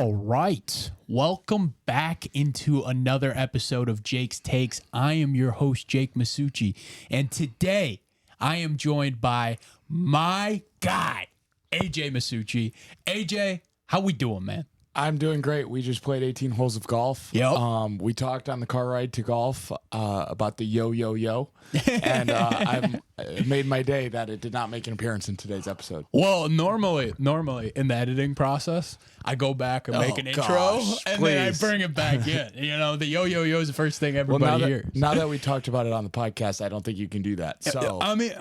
All right. Welcome back into another episode of Jake's Takes. I am your host, Jake Massucci. And today I am joined by my guy, AJ Massucci. AJ, how we doing, man? I'm doing great. We just played 18 holes of golf. Yep. We talked on the car ride to golf about the yo. And it made my day that it did not make an appearance in today's episode. Well, normally in the editing process, I go back and make an intro, and then I bring it back in. You know, the yo is the first thing everybody hears. Now that we talked about it on the podcast, I don't think you can do that. So I mean,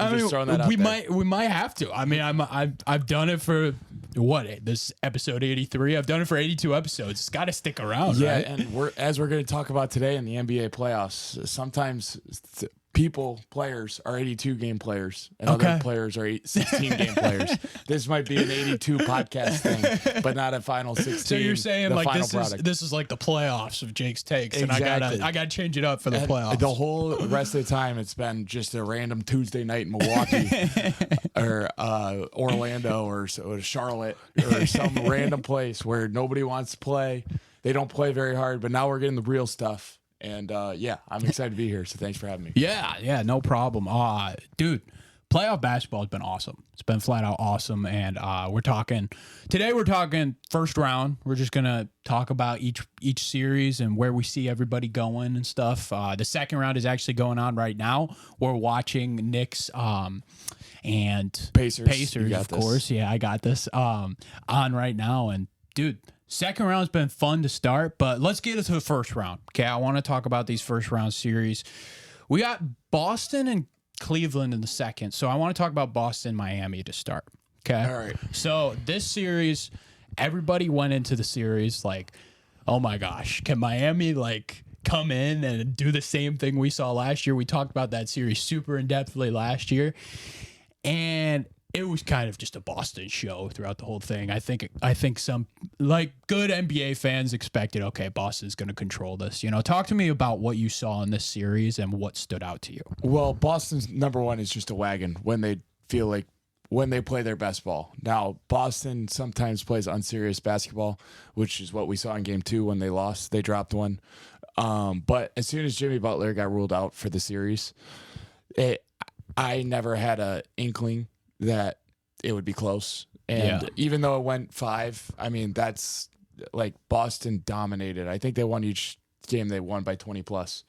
we might have to. I mean, I've done it for this episode 83. I've done it for 82 episodes. It's got to stick around, right? And we're going to talk about today in the NBA playoffs. Sometimes players are 82 game players and other players are 16 game players. This might be an 82 podcast thing, but not a final 16. So you're saying like this is like the playoffs of Jake's Takes, exactly. And I gotta change it up for the playoffs. The whole rest of the time it's been just a random Tuesday night in Milwaukee or Orlando or Charlotte or some random place where nobody wants to play. They don't play very hard, but now we're getting the real stuff. And I'm excited to be here. So thanks for having me. Yeah, no problem. Dude, playoff basketball has been awesome. It's been flat out awesome. And we're talking first round. We're just gonna talk about each series and where we see everybody going and stuff. The second round is actually going on right now. We're watching Knicks and Pacers, of course. Yeah, I got this on right now. And dude, second round's been fun to start, but let's get into the first round. Okay, I want to talk about these first round series. We got Boston and Cleveland in the second, so I want to talk about Boston, Miami to start. Okay, all right. So this series, everybody went into the series like, oh my gosh, can Miami like come in and do the same thing we saw last year? We talked about that series super in-depthly last year, and it was kind of just a Boston show throughout the whole thing. I think some like good NBA fans expected, okay, Boston's going to control this. You know, talk to me about what you saw in this series and what stood out to you. Well, Boston's number one is just a wagon when they play their best ball. Now, Boston sometimes plays unserious basketball, which is what we saw in game 2 when they lost. They dropped one. But as soon as Jimmy Butler got ruled out for the series, I never had an inkling that it would be close. And even though it went 5, I mean, that's like Boston dominated. I think they won each game they won by 20 plus.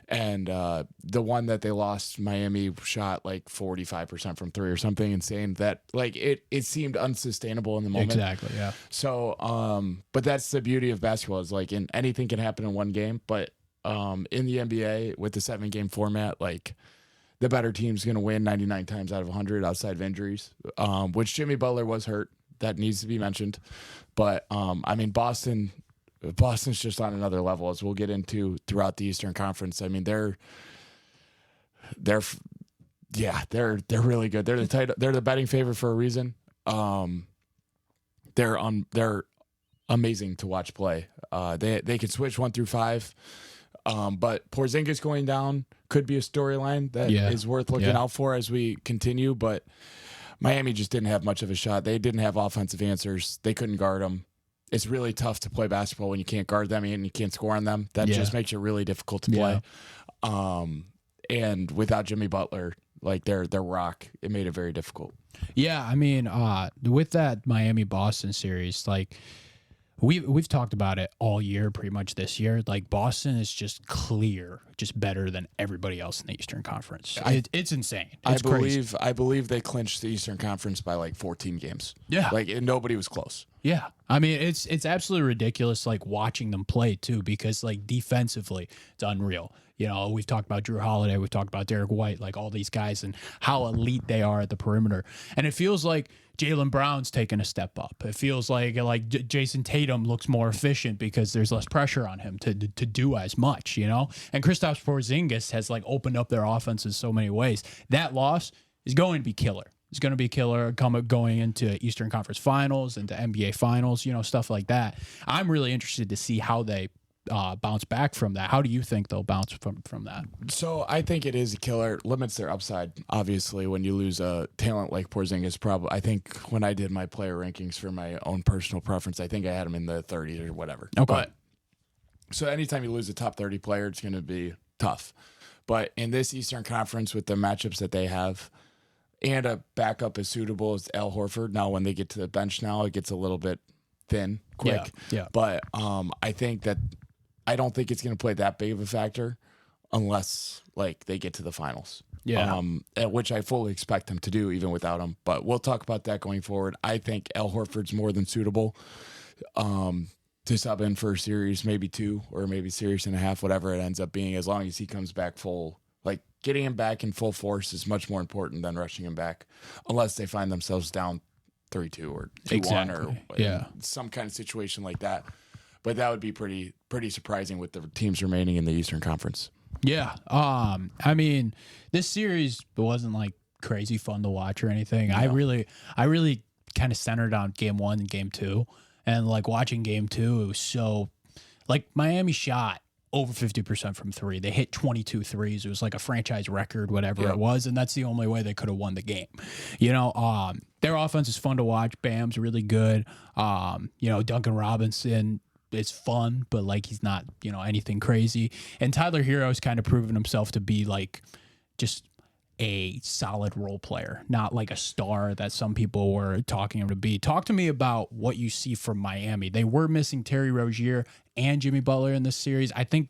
And the one that they lost, Miami shot like 45% from 3 or something insane that like it seemed unsustainable in the moment. Exactly. Yeah. So, but that's the beauty of basketball is like anything can happen in one game, but in the NBA with the 7-game format, like the better team's going to win 99 times out of 100 outside of injuries, which Jimmy Butler was hurt. That needs to be mentioned. But, I mean, Boston's just on another level, as we'll get into throughout the Eastern Conference. I mean, they're really good. They're the betting favorite for a reason. They're amazing to watch play. They can switch 1 through 5. But Porzingis going down could be a storyline that is worth looking out for as we continue. But Miami just didn't have much of a shot. They didn't have offensive answers. They couldn't guard them. It's really tough to play basketball when you can't guard them and you can't score on them. That just makes it really difficult to play. And without Jimmy Butler, like their rock, it made it very difficult. Yeah, I mean, with that Miami-Boston series, like we've talked about it all year, pretty much this year. Like Boston is just better than everybody else in the Eastern Conference. It's insane. It's crazy. I believe they clinched the Eastern Conference by like 14 games. Yeah, like nobody was close. Yeah, I mean it's absolutely ridiculous. Like watching them play too, because like defensively, it's unreal. You know, we've talked about Drew Holiday, we've talked about Derek White, like all these guys and how elite they are at the perimeter. And it feels like Jaylen Brown's taken a step up. It feels like Jason Tatum looks more efficient because there's less pressure on him to do as much, you know? And Kristaps Porzingis has like opened up their offense in so many ways. That loss is going to be killer. It's going to be killer going into Eastern Conference Finals, into NBA Finals, you know, stuff like that. I'm really interested to see how they bounce back from that. How do you think they'll bounce from that? So I think it is a killer. Limits their upside, obviously, when you lose a talent like Porzingis. Probably, I think when I did my player rankings for my own personal preference, I think I had him in the 30s or whatever. Okay. But, so anytime you lose a top 30 player, it's going to be tough. But in this Eastern Conference, with the matchups that they have, and a backup as suitable as Al Horford, now when they get to the bench now, it gets a little bit thin quick. Yeah. But I think that I don't think it's going to play that big of a factor unless like they get to the finals. Yeah. Which I fully expect them to do even without him. But we'll talk about that going forward. I think Al Horford's more than suitable to sub in for a series, maybe 2 or maybe series and a half, whatever it ends up being, as long as he comes back full. Like getting him back in full force is much more important than rushing him back, unless they find themselves down 3-2 or 2-1 or some kind of situation like that. But that would be pretty surprising with the teams remaining in the Eastern Conference. Yeah. I mean, this series wasn't like crazy fun to watch or anything. No. I really kind of centered on game 1 and game 2. And like watching game 2, it was so like Miami shot over 50% from 3. They hit 22 threes. It was like a franchise record, whatever it was. And that's the only way they could have won the game. You know, their offense is fun to watch. Bam's really good. You know, Duncan Robinson is fun, but like he's not, you know, anything crazy. And Tyler Hero's kind of proven himself to be like just a solid role player, not like a star that some people were talking him to be. Talk to me about what you see from Miami. They were missing Terry Rozier and Jimmy Butler in this series. I think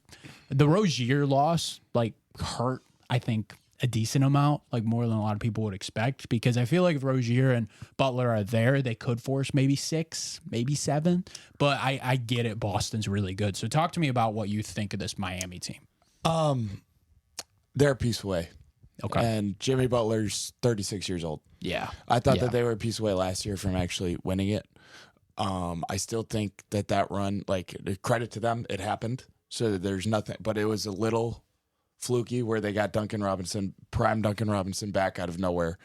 the Rozier loss like hurt, I think, a decent amount, like more than a lot of people would expect, because I feel like if Rozier and Butler are there, they could force maybe 6, maybe 7. But I get it. Boston's really good. So talk to me about what you think of this Miami team. They're a piece away. Okay. And Jimmy Butler's 36 years old. Yeah. I thought that they were a piece away last year from actually winning it. I still think that run, like, credit to them, it happened. So there's nothing, but it was a little fluky where they got prime Duncan Robinson back out of nowhere,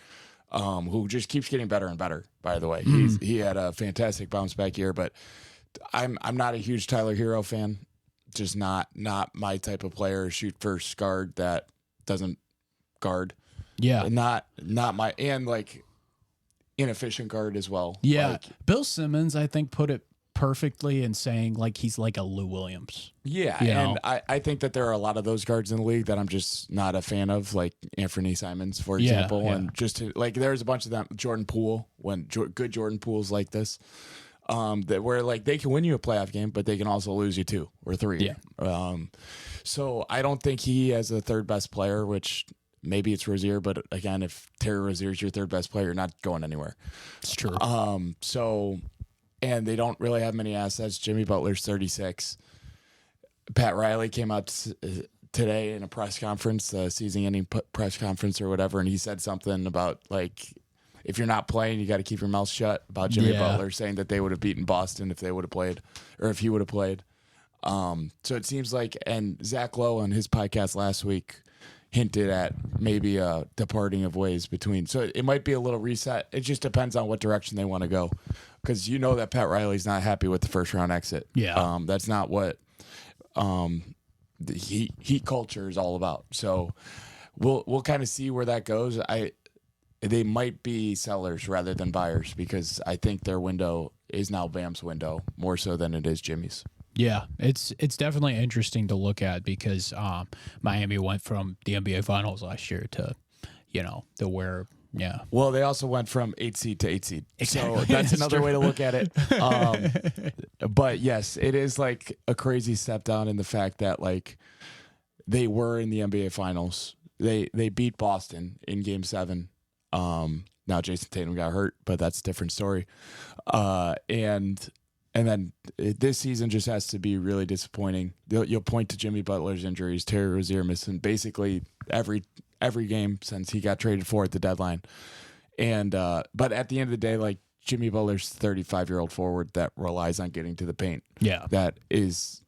who just keeps getting better and better, by the way. He had a fantastic bounce back year, but I'm not a huge Tyler Hero fan. Just not my type of player, shoot first guard that doesn't guard. Yeah. Not my, and like inefficient guard as well. Yeah. Like, Bill Simmons, I think, put it perfectly in saying like he's like a Lou Williams. Yeah. And I think that there are a lot of those guards in the league that I'm just not a fan of, like Anthony Simons, for example. Yeah. And just like there's a bunch of them, Jordan Poole, good Jordan Poole's like this. That where like they can win you a playoff game, but they can also lose you 2 or 3. Yeah. So I don't think he has the third best player, which maybe it's Rozier, but again, if Terry Rozier is your third best player, you're not going anywhere. It's true. And they don't really have many assets. Jimmy Butler's 36. Pat Riley came out today in a press conference, season-ending press conference or whatever, and he said something about like, if you're not playing, you got to keep your mouth shut, about Jimmy Butler, saying that they would have beaten Boston if they would have played, or if he would have played. So it seems like, and Zach Lowe on his podcast last week hinted at maybe a departing of ways between. So it might be a little reset. It just depends on what direction they want to go, because you know that Pat Riley's not happy with the first round exit. Yeah, that's not what the heat culture is all about. So we'll kind of see where that goes. They might be sellers rather than buyers, because I think their window is now Bam's window more so than it is Jimmy's. Yeah, it's definitely interesting to look at, because Miami went from the NBA Finals last year to, you know, Well, they also went from 8 seed to 8 seed. Exactly. So that's another way to look at it. But yes, it is like a crazy step down in the fact that like they were in the NBA Finals. They beat Boston in Game 7. Now Jason Tatum got hurt, but that's a different story. And then this season just has to be really disappointing. You'll point to Jimmy Butler's injuries, Terry Rozier missing basically every game since he got traded for at the deadline. And but at the end of the day, like Jimmy Butler's 35-year-old forward that relies on getting to the paint. Yeah, that is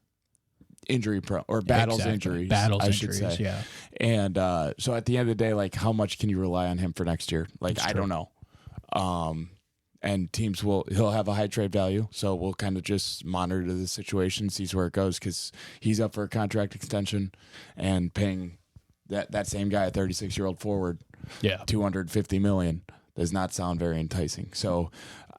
injury prone or battles injuries. I should say. Yeah. And so at the end of the day, like how much can you rely on him for next year? Like I don't know. and he'll have a high trade value. So we'll kind of just monitor the situation, sees where it goes, because he's up for a contract extension, and paying that same guy, a 36-year-old forward, $250 million does not sound very enticing. So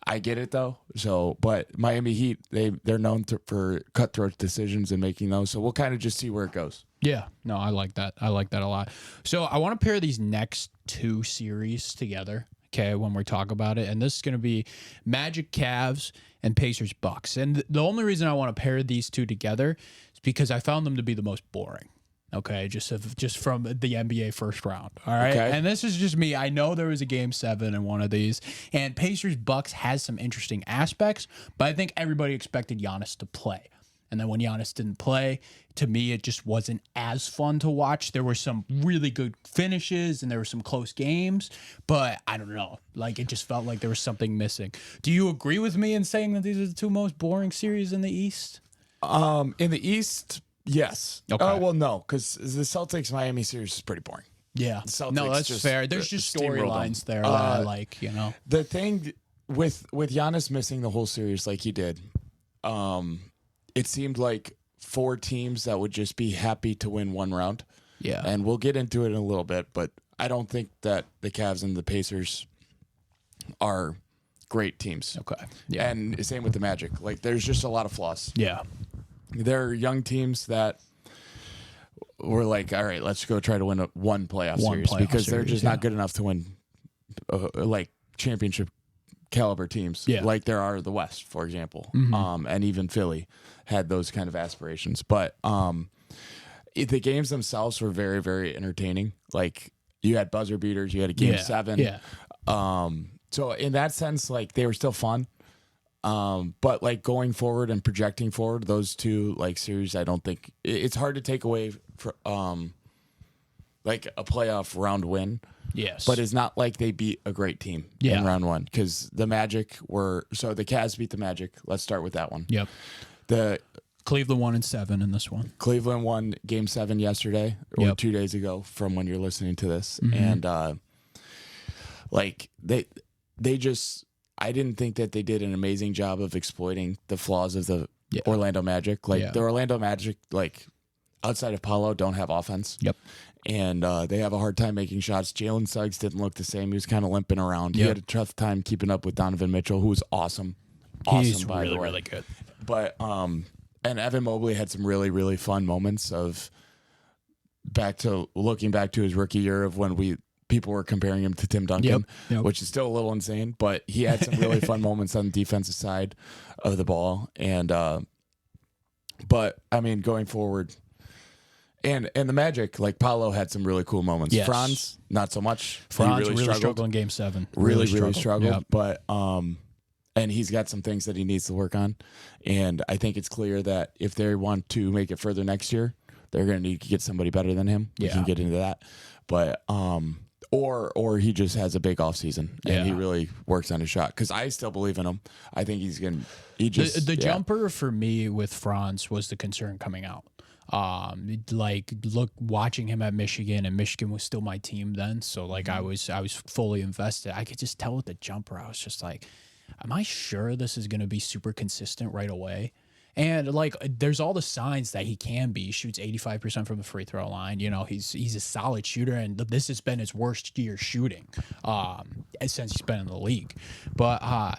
I get it though. So, but Miami Heat, they're known for cutthroat decisions and making those. So we'll kind of just see where it goes. Yeah, no, I like that. I like that a lot. So I want to pair these next two series together. Okay, when we talk about it, and this is going to be Magic Cavs and Pacers Bucks. And the only reason I want to pair these two together is because I found them to be the most boring. Okay, just from the NBA first round. All right, okay. And this is just me. I know there was a Game 7 in one of these, and Pacers Bucks has some interesting aspects, but I think everybody expected Giannis to play. And then when Giannis didn't play, to me, it just wasn't as fun to watch. There were some really good finishes and there were some close games, but I don't know. Like, it just felt like there was something missing. Do you agree with me in saying that these are the two most boring series in the East? In the East, yes. Okay. Oh, well, no, because the Celtics-Miami series is pretty boring. Yeah. No, that's fair. There's just storylines there that I like, you know. The thing with Giannis missing the whole series like he did, it seemed like 4 teams that would just be happy to win one round. Yeah. And we'll get into it in a little bit, but I don't think that the Cavs and the Pacers are great teams. Okay. Yeah. And same with the Magic. Like, there's just a lot of flaws. Yeah. They're young teams that were like, all right, let's go try to win one playoff series because they're just not good enough to win like championship caliber teams like there are the West, for example. And even Philly had those kind of aspirations. But the games themselves were very, very entertaining. Like, you had buzzer beaters, you had a Game 7. Yeah. So in that sense, like, they were still fun. But like going forward and projecting forward, those two like series, I don't think it's hard to take away from like a playoff round win. Yes. But it's not like they beat a great team in round one, because the Magic the Cavs beat the Magic. Let's start with that one. Yep. The Cleveland won in 7 in this one. Cleveland won Game 7 yesterday or 2 days ago from when you're listening to this. And like they just, I didn't think that they did an amazing job of exploiting the flaws of the Orlando Magic. Like the Orlando Magic, like outside of Paolo, don't have offense. Yep. And they have a hard time making shots. Jalen Suggs didn't look the same. He was kind of limping around. He had a tough time keeping up with Donovan Mitchell, who was awesome. He's by really, the way. really good. But and Evan Mobley had some really, really fun moments of looking back to his rookie year of when people were comparing him to Tim Duncan, which is still a little insane, but he had some really fun moments on the defensive side of the ball. And but I mean, going forward, and the Magic, like Paolo had some really cool moments. Yes. Franz, not so much. Franz really struggled in Game 7. Really struggled. Yep. But and he's got some things that he needs to work on. And I think it's clear that if they want to make it further next year, they're going to need to get somebody better than him. We can get into that. But or he just has a big offseason and he really works on his shot, because I still believe in him. I think he's going to the jumper for me with Franz was the concern coming out. Watching him at Michigan, and Michigan was still my team then, so like I was fully invested. I could just tell with the jumper, I was just like, am I sure this is going to be super consistent right away? And like, there's all the signs that he can be. He shoots 85% from the free throw line. You know, he's a solid shooter, and this has been his worst year shooting since he's been in the league. But I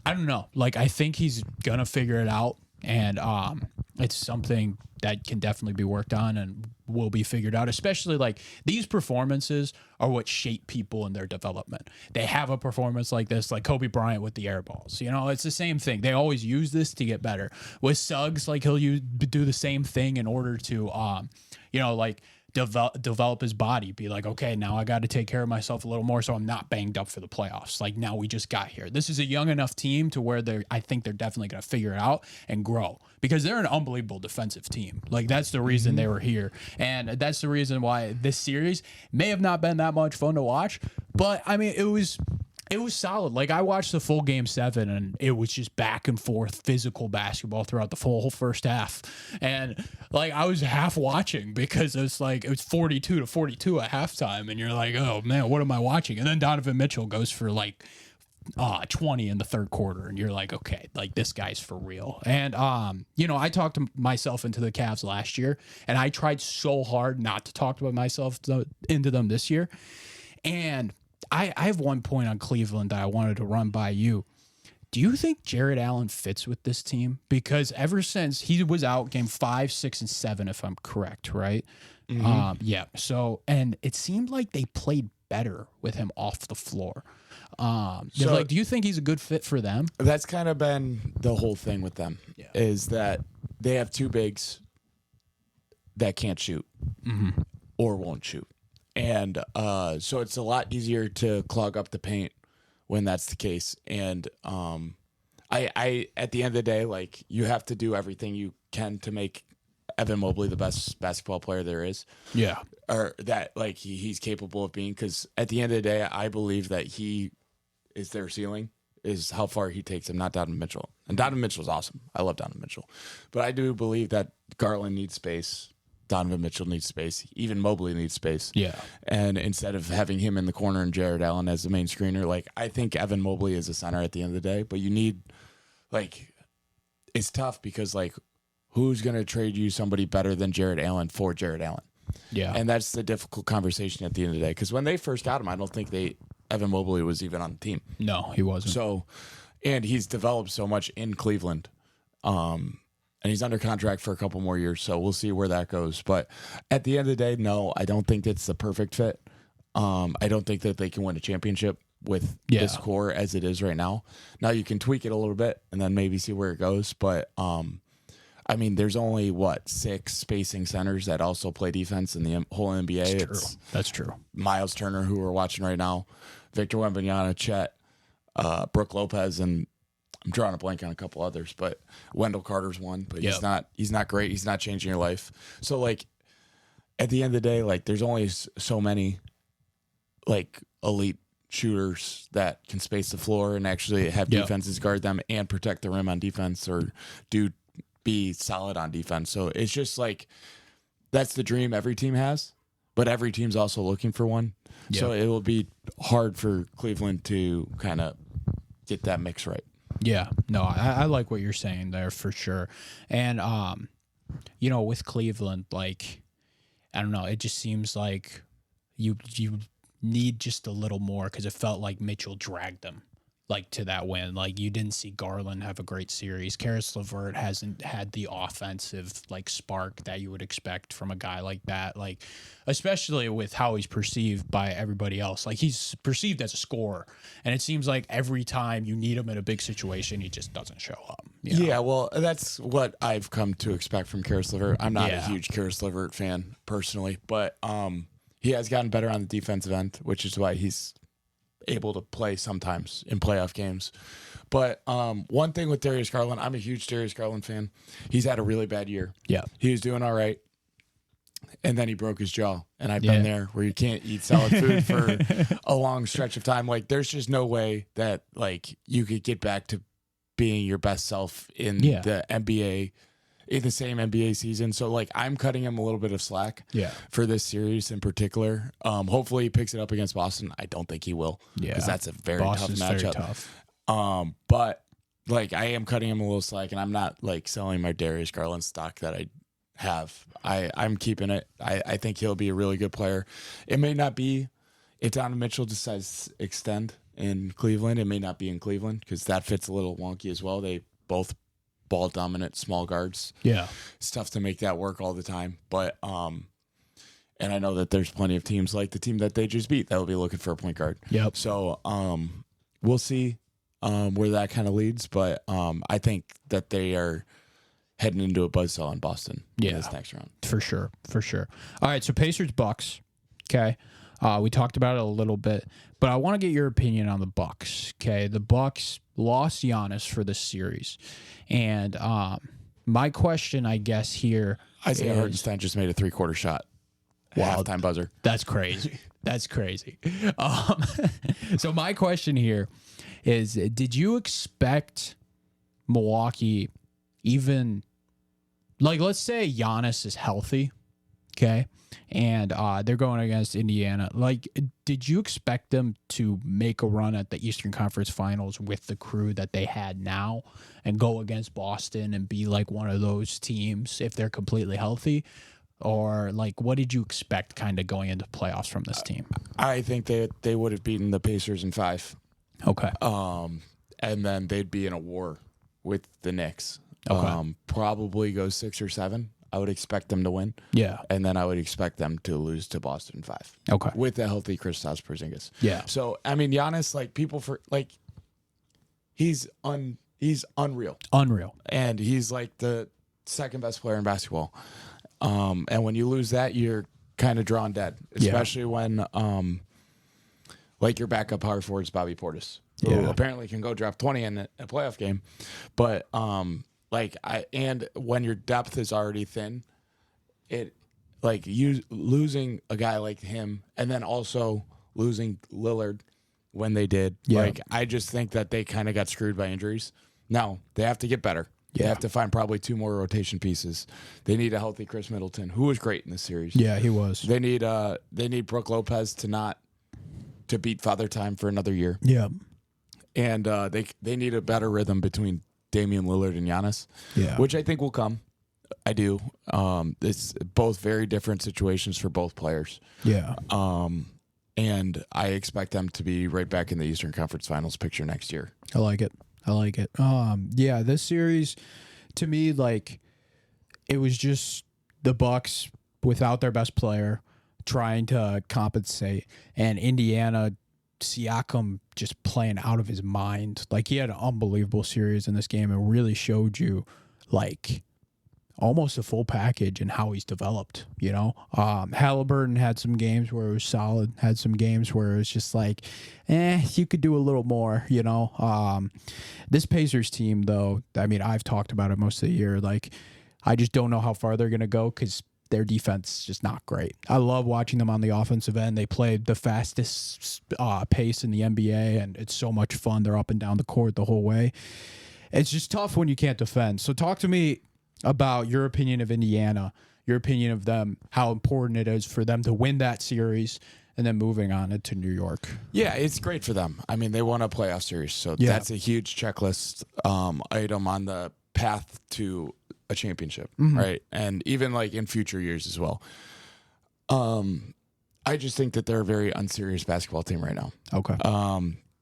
don't know. Like, I think he's gonna figure it out, and it's something that can definitely be worked on and will be figured out. Especially like these performances are what shape people in their development. They have a performance like this, like Kobe Bryant with the air balls. You know, it's the same thing. They always use this to get better. With Suggs, like he'll do the same thing in order to, like develop his body. Be like, okay, now I got to take care of myself a little more, so I'm not banged up for the playoffs. Like, now we just got here. This is a young enough team to where I think they're definitely going to figure it out and grow, because they're an unbelievable defensive team. Like, that's the reason they were here, and that's the reason why this series may have not been that much fun to watch. But I mean, it was solid. Like, I watched the full Game 7, and it was just back and forth physical basketball throughout the whole first half. And like, I was half watching because it was 42-42 at halftime, and you're like, oh man, what am I watching? And then Donovan Mitchell goes for like 20 in the third quarter, and you're like, okay, like this guy's for real. And I talked myself into the Cavs last year, and I tried so hard not to talk about myself into them this year. And I have one point on Cleveland that I wanted to run by you. Do you think Jared Allen fits with this team? Because ever since he was out game 5, 6, and 7, if I'm correct, right? Mm-hmm. Yeah. So, and it seemed like they played better with him off the floor. Do you think he's a good fit for them? That's kind of been the whole thing with them, is that they have two bigs that can't shoot or won't shoot. And so it's a lot easier to clog up the paint when that's the case. And I at the end of the day, like, you have to do everything you can to make Evan Mobley the best basketball player there is. Yeah. Or that, like, he's capable of being. Because at the end of the day, I believe that he is their ceiling, is how far he takes him, not Donovan Mitchell. And Donovan Mitchell's awesome. I love Donovan Mitchell. But I do believe that Garland needs space. Donovan Mitchell needs space. Even Mobley needs space. Yeah. And instead of having him in the corner and Jared Allen as the main screener, like, I think Evan Mobley is a center at the end of the day. But you need, like, it's tough because, like, who's going to trade you somebody better than Jared Allen for Jared Allen? Yeah. And that's the difficult conversation at the end of the day. Because when they first got him, I don't think Evan Mobley was even on the team. No, he wasn't. So, and he's developed so much in Cleveland. And he's under contract for a couple more years, so we'll see where that goes. But at the end of the day, no, I don't think it's the perfect fit. I don't think that they can win a championship with this core as it is right now. Now, you can tweak it a little bit and then maybe see where it goes. But, I mean, there's only, 6 spacing centers that also play defense in the whole NBA. That's true. Miles Turner, who we're watching right now, Victor Wembanyama, Chet, Brook Lopez, and I'm drawing a blank on a couple others, but Wendell Carter's one, but he's not great. He's not changing your life. So, like, at the end of the day, like, there's only so many, like, elite shooters that can space the floor and actually have defenses guard them and protect the rim on defense or be solid on defense. So it's just like, that's the dream every team has, but every team's also looking for one. Yep. So it will be hard for Cleveland to kind of get that mix right. Yeah, no, I like what you're saying there for sure. And, with Cleveland, like, I don't know, it just seems like you need just a little more because it felt like Mitchell dragged them, like, to that win. Like, you didn't see Garland have a great series. Karis LeVert hasn't had the offensive, like, spark that you would expect from a guy like that, like, especially with how he's perceived by everybody else. Like, he's perceived as a scorer, and it seems like every time you need him in a big situation, he just doesn't show up. Yeah, well, that's what I've come to expect from Karis LeVert. I'm not a huge Karis LeVert fan personally, but he has gotten better on the defensive end, which is why he's able to play sometimes in playoff games. But one thing with Darius Garland, I'm a huge Darius Garland fan. He's had a really bad year. Yeah. He was doing all right. And then he broke his jaw. And I've been there where you can't eat solid food for a long stretch of time. Like, there's just no way that, like, you could get back to being your best self in the NBA, in the same NBA season. So, like, I'm cutting him a little bit of slack for this series in particular. Hopefully he picks it up against Boston. I don't think he will, because that's a very tough matchup. Very tough. But, like, I am cutting him a little slack, and I'm not, like, selling my Darius Garland stock that I have. I'm keeping it. I think he'll be a really good player. It may not be, if Donovan Mitchell decides to extend in Cleveland, it may not be in Cleveland, because that fits a little wonky as well. They both ball dominant small guards. Yeah. It's tough to make that work all the time. But and I know that there's plenty of teams like the team that they just beat that will be looking for a point guard. Yep. So we'll see where that kind of leads. But I think that they are heading into a buzzsaw in Boston in this next round. For sure. For sure. All right. So Pacers Bucks. Okay. We talked about it a little bit, but I want to get your opinion on the Bucks. Okay. The Bucks lost Giannis for this series. And my question, I guess, here Isaiah Hartenstein just made a 3-quarter shot. Wow. Halftime buzzer. That's crazy. That's crazy. So my question here is, did you expect Milwaukee even, like, let's say Giannis is healthy, okay? and they're going against Indiana. Like, did you expect them to make a run at the Eastern Conference Finals with the crew that they had now and go against Boston and be like one of those teams if they're completely healthy? Or like, what did you expect kind of going into playoffs from this team? I think they would have beaten the Pacers in 5. Okay. And then they'd be in a war with the Knicks. Okay. Probably go 6 or 7. I would expect them to win. Yeah. And then I would expect them to lose to Boston in 5. Okay. With a healthy Kristaps Porzingis. Yeah. So, I mean, Giannis, like, he's unreal. Unreal. And he's like the second best player in basketball. And when you lose that, you're kind of drawn dead, especially when like your backup power forward is Bobby Portis, who apparently can go drop 20 in a playoff game. But and when your depth is already thin, it like you losing a guy like him and then also losing Lillard when they did. Yeah. Like, I just think that they kind of got screwed by injuries. Now they have to get better. They have to find probably 2 more rotation pieces. They need a healthy Chris Middleton, who was great in this series. Yeah, he was. They need Brooke Lopez to beat Father Time for another year. Yeah. And they need a better rhythm between Damian Lillard and Giannis. Yeah. Which I think will come. I do. It's both very different situations for both players. Yeah. And I expect them to be right back in the Eastern Conference Finals picture next year. I like it. Yeah, this series to me, like, it was just the Bucks without their best player trying to compensate, and Indiana, Siakam just playing out of his mind. Like, he had an unbelievable series in this game and really showed you like almost a full package and how he's developed, you know. Halliburton had some games where it was solid, had some games where it was just like, you could do a little more, you know. This Pacers team, though, I mean, I've talked about it most of the year. Like, I just don't know how far they're going to go because their defense is just not great. I love watching them on the offensive end. They play the fastest pace in the NBA, and it's so much fun. They're up and down the court the whole way. It's just tough when you can't defend. So talk to me about your opinion of Indiana, your opinion of them, how important it is for them to win that series, and then moving on into New York. Yeah, it's great for them. I mean, they won a playoff series, so that's a huge checklist item on the path to a championship, right? And even like in future years as well. I just think that they're a very unserious basketball team right now. Okay.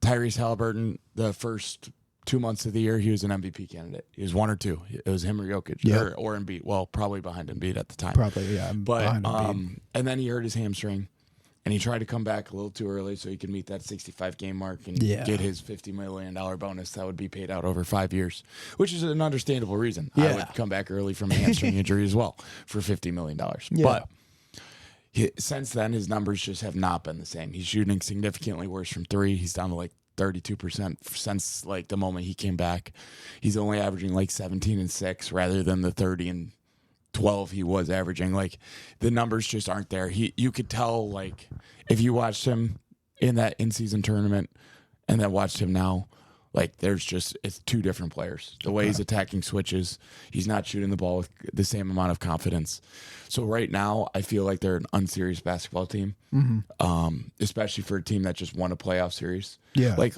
Tyrese Halliburton, the first 2 months of the year, he was an MVP candidate. He was 1 or 2. It was him or Jokic or Embiid. Well, probably behind Embiid at the time. Probably, yeah. But and then he hurt his hamstring, and he tried to come back a little too early so he could meet that 65-game mark and get his $50 million bonus that would be paid out over 5 years, which is an understandable reason. I would come back early from a hamstring injury as well for $50 million. But since then, his numbers just have not been the same. He's shooting significantly worse from 3. He's down to like 32% since like the moment he came back. He's only averaging like 17 and 6 rather than the 30 and 12 he was averaging. Like, the numbers just aren't there. You could tell, like, if you watched him in that in-season tournament and then watched him now, like, it's 2 different players. The way he's attacking switches, he's not shooting the ball with the same amount of confidence. So right now, I feel like they're an unserious basketball team, especially for a team that just won a playoff series. Yeah. Like,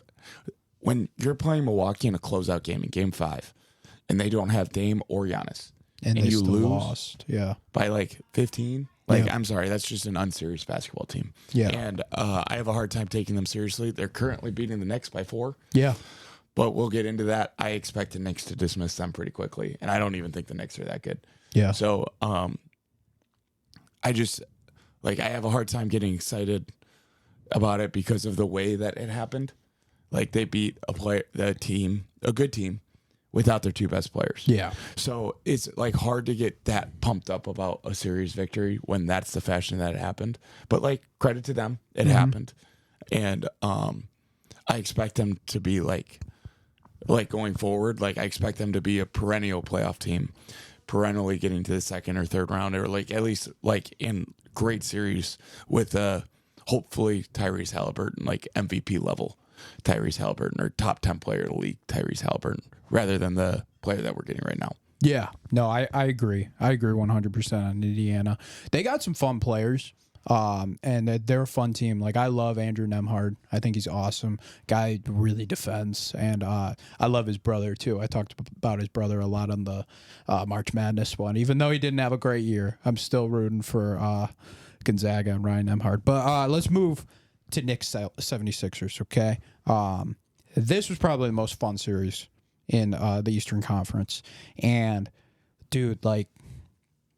when you're playing Milwaukee in a closeout game in Game 5, and they don't have Dame or Giannis, and you still lose lost. Yeah. by like 15, like, I'm sorry, that's just an unserious basketball team. Yeah. And I have a hard time taking them seriously. They're currently beating the Knicks by 4. Yeah. But we'll get into that. I expect the Knicks to dismiss them pretty quickly, and I don't even think the Knicks are that good. Yeah. So I just, like, I have a hard time getting excited about it because of the way that it happened. Like, they beat a good team, without their 2 best players. Yeah. So it's like hard to get that pumped up about a series victory when that's the fashion that it happened. But like, credit to them, it happened. And I expect them to be like going forward, like, I expect them to be a perennial playoff team, perennially getting to the second or third round, or like at least like in great series with hopefully Tyrese Halliburton, like MVP level Tyrese Halliburton, or top 10 player of the league Tyrese Halliburton, rather than the player that we're getting right now. Yeah, no, I agree. I agree 100% on Indiana. They got some fun players, and they're a fun team. Like, I love Andrew Nemhard. I think he's awesome. Guy really defends, and I love his brother, too. I talked about his brother a lot on the March Madness one. Even though he didn't have a great year, I'm still rooting for Gonzaga and Ryan Nemhard. But let's move to Knicks 76ers, okay? This was probably the most fun series in the Eastern Conference. And, dude, like,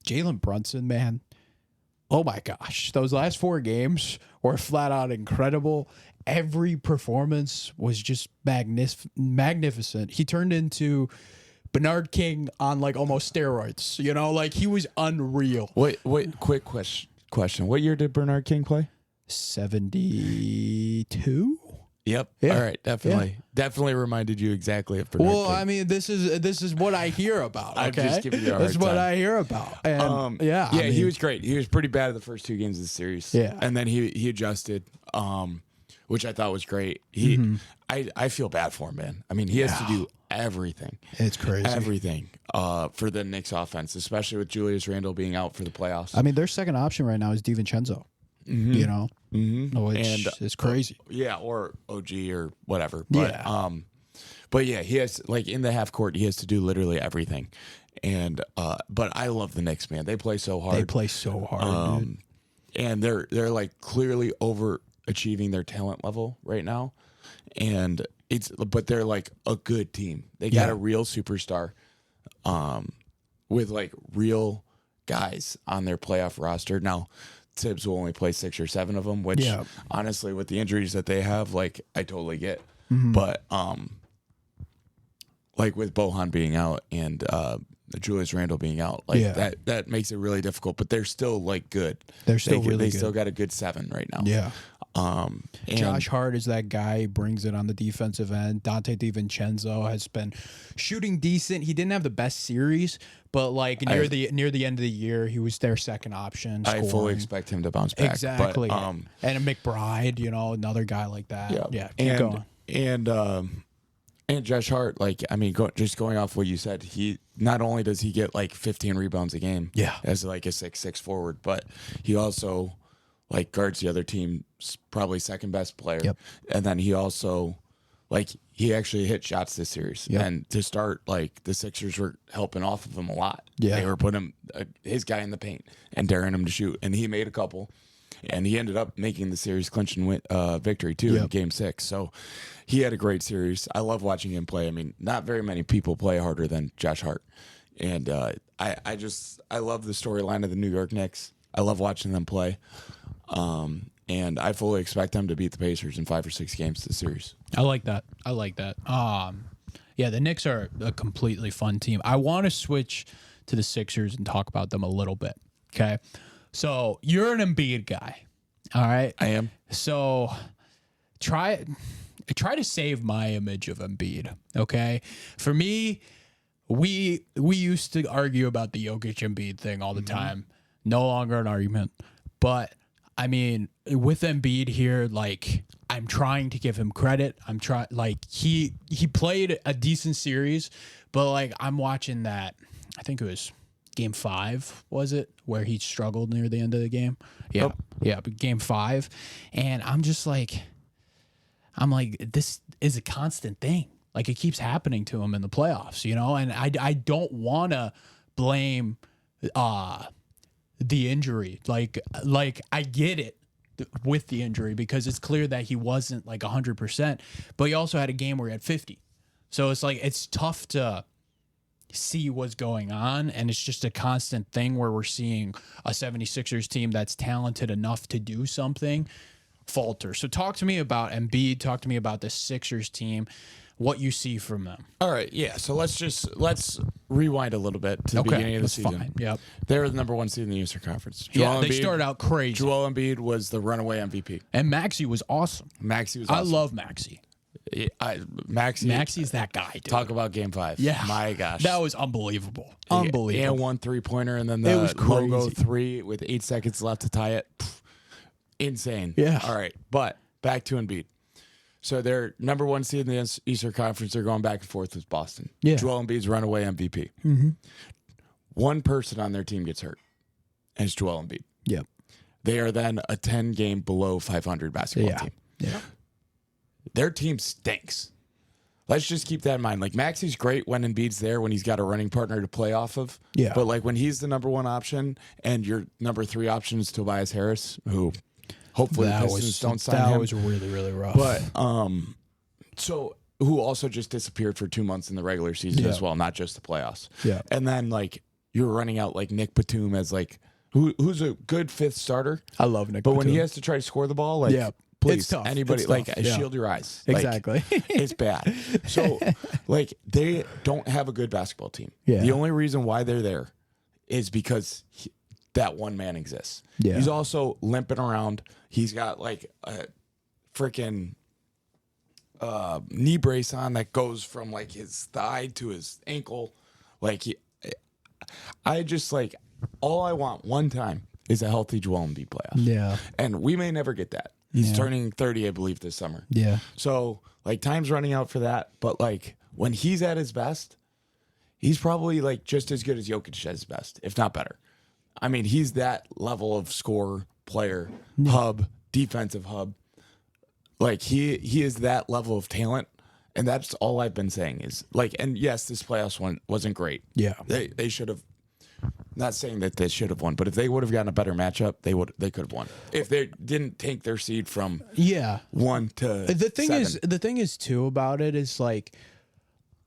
Jalen Brunson, man, oh my gosh. Those last 4 games were flat out incredible. Every performance was just magnificent. He turned into Bernard King on, like, almost steroids. You know, like, he was unreal. Wait, quick question. What year did Bernard King play? 72? Yep. Yeah. All right. Definitely reminded you exactly of Bernard King. I mean, this is what I hear about. Okay? I'm just giving you a hard That's what time. I hear about. And, I mean, he was great. He was pretty bad in the first 2 games of the series. Yeah. And then he adjusted, which I thought was great. I feel bad for him, man. I mean, he has to do everything. It's crazy. Everything for the Knicks offense, especially with Julius Randle being out for the playoffs. I mean, their second option right now is DiVincenzo. You know, which is crazy. Or OG or whatever. But yeah, he has, like, in the half court, he has to do literally everything. And but I love the Knicks, man. They play so hard. Dude. And they're like clearly overachieving their talent level right now. And but they're like a good team. They got a real superstar, with like real guys on their playoff roster. Now, Tibbs will only play 6 or 7 of them, which honestly, with the injuries that they have, like, I totally get. But like with Bohan being out and Julius Randle being out, like that makes it really difficult. But they're still like good. They're still really they good. still got a good 7 right now. Yeah. And Josh Hart is that guy, brings it on the defensive end. Dante DiVincenzo has been shooting decent. He didn't have the best series, but like near the end of the year, he was their second option. I fully expect him to bounce back. Exactly. But, and a McBride, you know, another guy like that. Yeah. Keep going. And Josh Hart, like, I mean, just going off what you said, he not only does he get like 15 rebounds a game, as like a 6'6" forward, but he also like guards the other team's probably second best player. And then he also, like, he actually hit shots this series. And to start, like, the Sixers were helping off of him a lot. They were putting his guy in the paint and daring him to shoot. And he made a couple. And he ended up making the series clinching victory, too, in Game 6. So he had a great series. I love watching him play. I mean, not very many people play harder than Josh Hart. And I love the storyline of the New York Knicks. I love watching them play. And I fully expect them to beat the Pacers in 5 or 6 games this series. I like that. Yeah, the Knicks are a completely fun team. I want to switch to the Sixers and talk about them a little bit. Okay. So you're an Embiid guy. All right. I am. So try to save my image of Embiid. Okay. For me, we used to argue about the Jokic Embiid thing all the time. No longer an argument. But I mean, with Embiid here, like, I'm trying to give him credit. He played a decent series, but like, I'm watching that. I think it was Game 5, was it, where he struggled near the end of the game? Yeah, but Game 5, and I'm like, this is a constant thing. Like, it keeps happening to him in the playoffs, you know. And I don't want to blame the injury. Like I get it with the injury because it's clear that he wasn't like 100%, but he also had a game where he had 50. So it's like, it's tough to see what's going on, and it's just a constant thing where we're seeing a 76ers team that's talented enough to do something falter. So talk to me about Embiid, talk to me about the Sixers team, what you see from them. All right, yeah. So let's rewind a little bit to the beginning of the season. Fine. Yep. They were the number 1 seed in the Eastern Conference. They started out crazy. Joel Embiid was the runaway MVP. And Maxey was awesome. I love Maxey. Maxey's that guy, dude. Talk about Game 5. Yeah. My gosh. That was unbelievable. And 1 3-pointer, and then the logo 3 with 8 seconds left to tie it. Insane. Yeah. All right, but back to Embiid. So they're number 1 seed in the Eastern Conference. They're going back and forth with Boston. Yeah. Joel Embiid's runaway MVP. One person on their team gets hurt, and it's Joel Embiid. Yep. They are then a 10-game below 500 basketball team. Yeah. Their team stinks. Let's just keep that in mind. Like, Maxi's great when Embiid's there, when he's got a running partner to play off of. Yeah. But, like, when he's the number 1 option and your number 3 option is Tobias Harris, who hopefully the Pistons don't sign him. That was really, really rough. But, so, who also just disappeared for 2 months in the regular season as well, not just the playoffs. Yeah. And then, like, you're running out, like, Nick Batum as, like, who's a good 5th starter. I love Nick But Batum. when he has to try to score the ball, like, please, it's tough. anybody, It's like, tough. Yeah. shield your eyes. Exactly. Like, it's bad. So, like, they don't have a good basketball team. Yeah. The only reason why they're there is because that one man exists. Yeah. He's also limping around. He's got, like, a freaking knee brace on that goes from, like, his thigh to his ankle. Like, I just, like, all I want one time is a healthy Joel Embiid playoff. Yeah. And we may never get that. He's turning 30, I believe, this summer. Yeah. So, like, time's running out for that. But, like, when he's at his best, he's probably, like, just as good as Jokic at his best, if not better. I mean, he's that level of scorer, player, hub, defensive hub. Like, he is that level of talent. And that's all I've been saying is, like, and yes, this playoffs one wasn't great. Yeah. They should have, not saying that they should have won, but if they would have gotten a better matchup, they could have won. If they didn't take their seed from 1 to the thing 7. the thing is too about it is like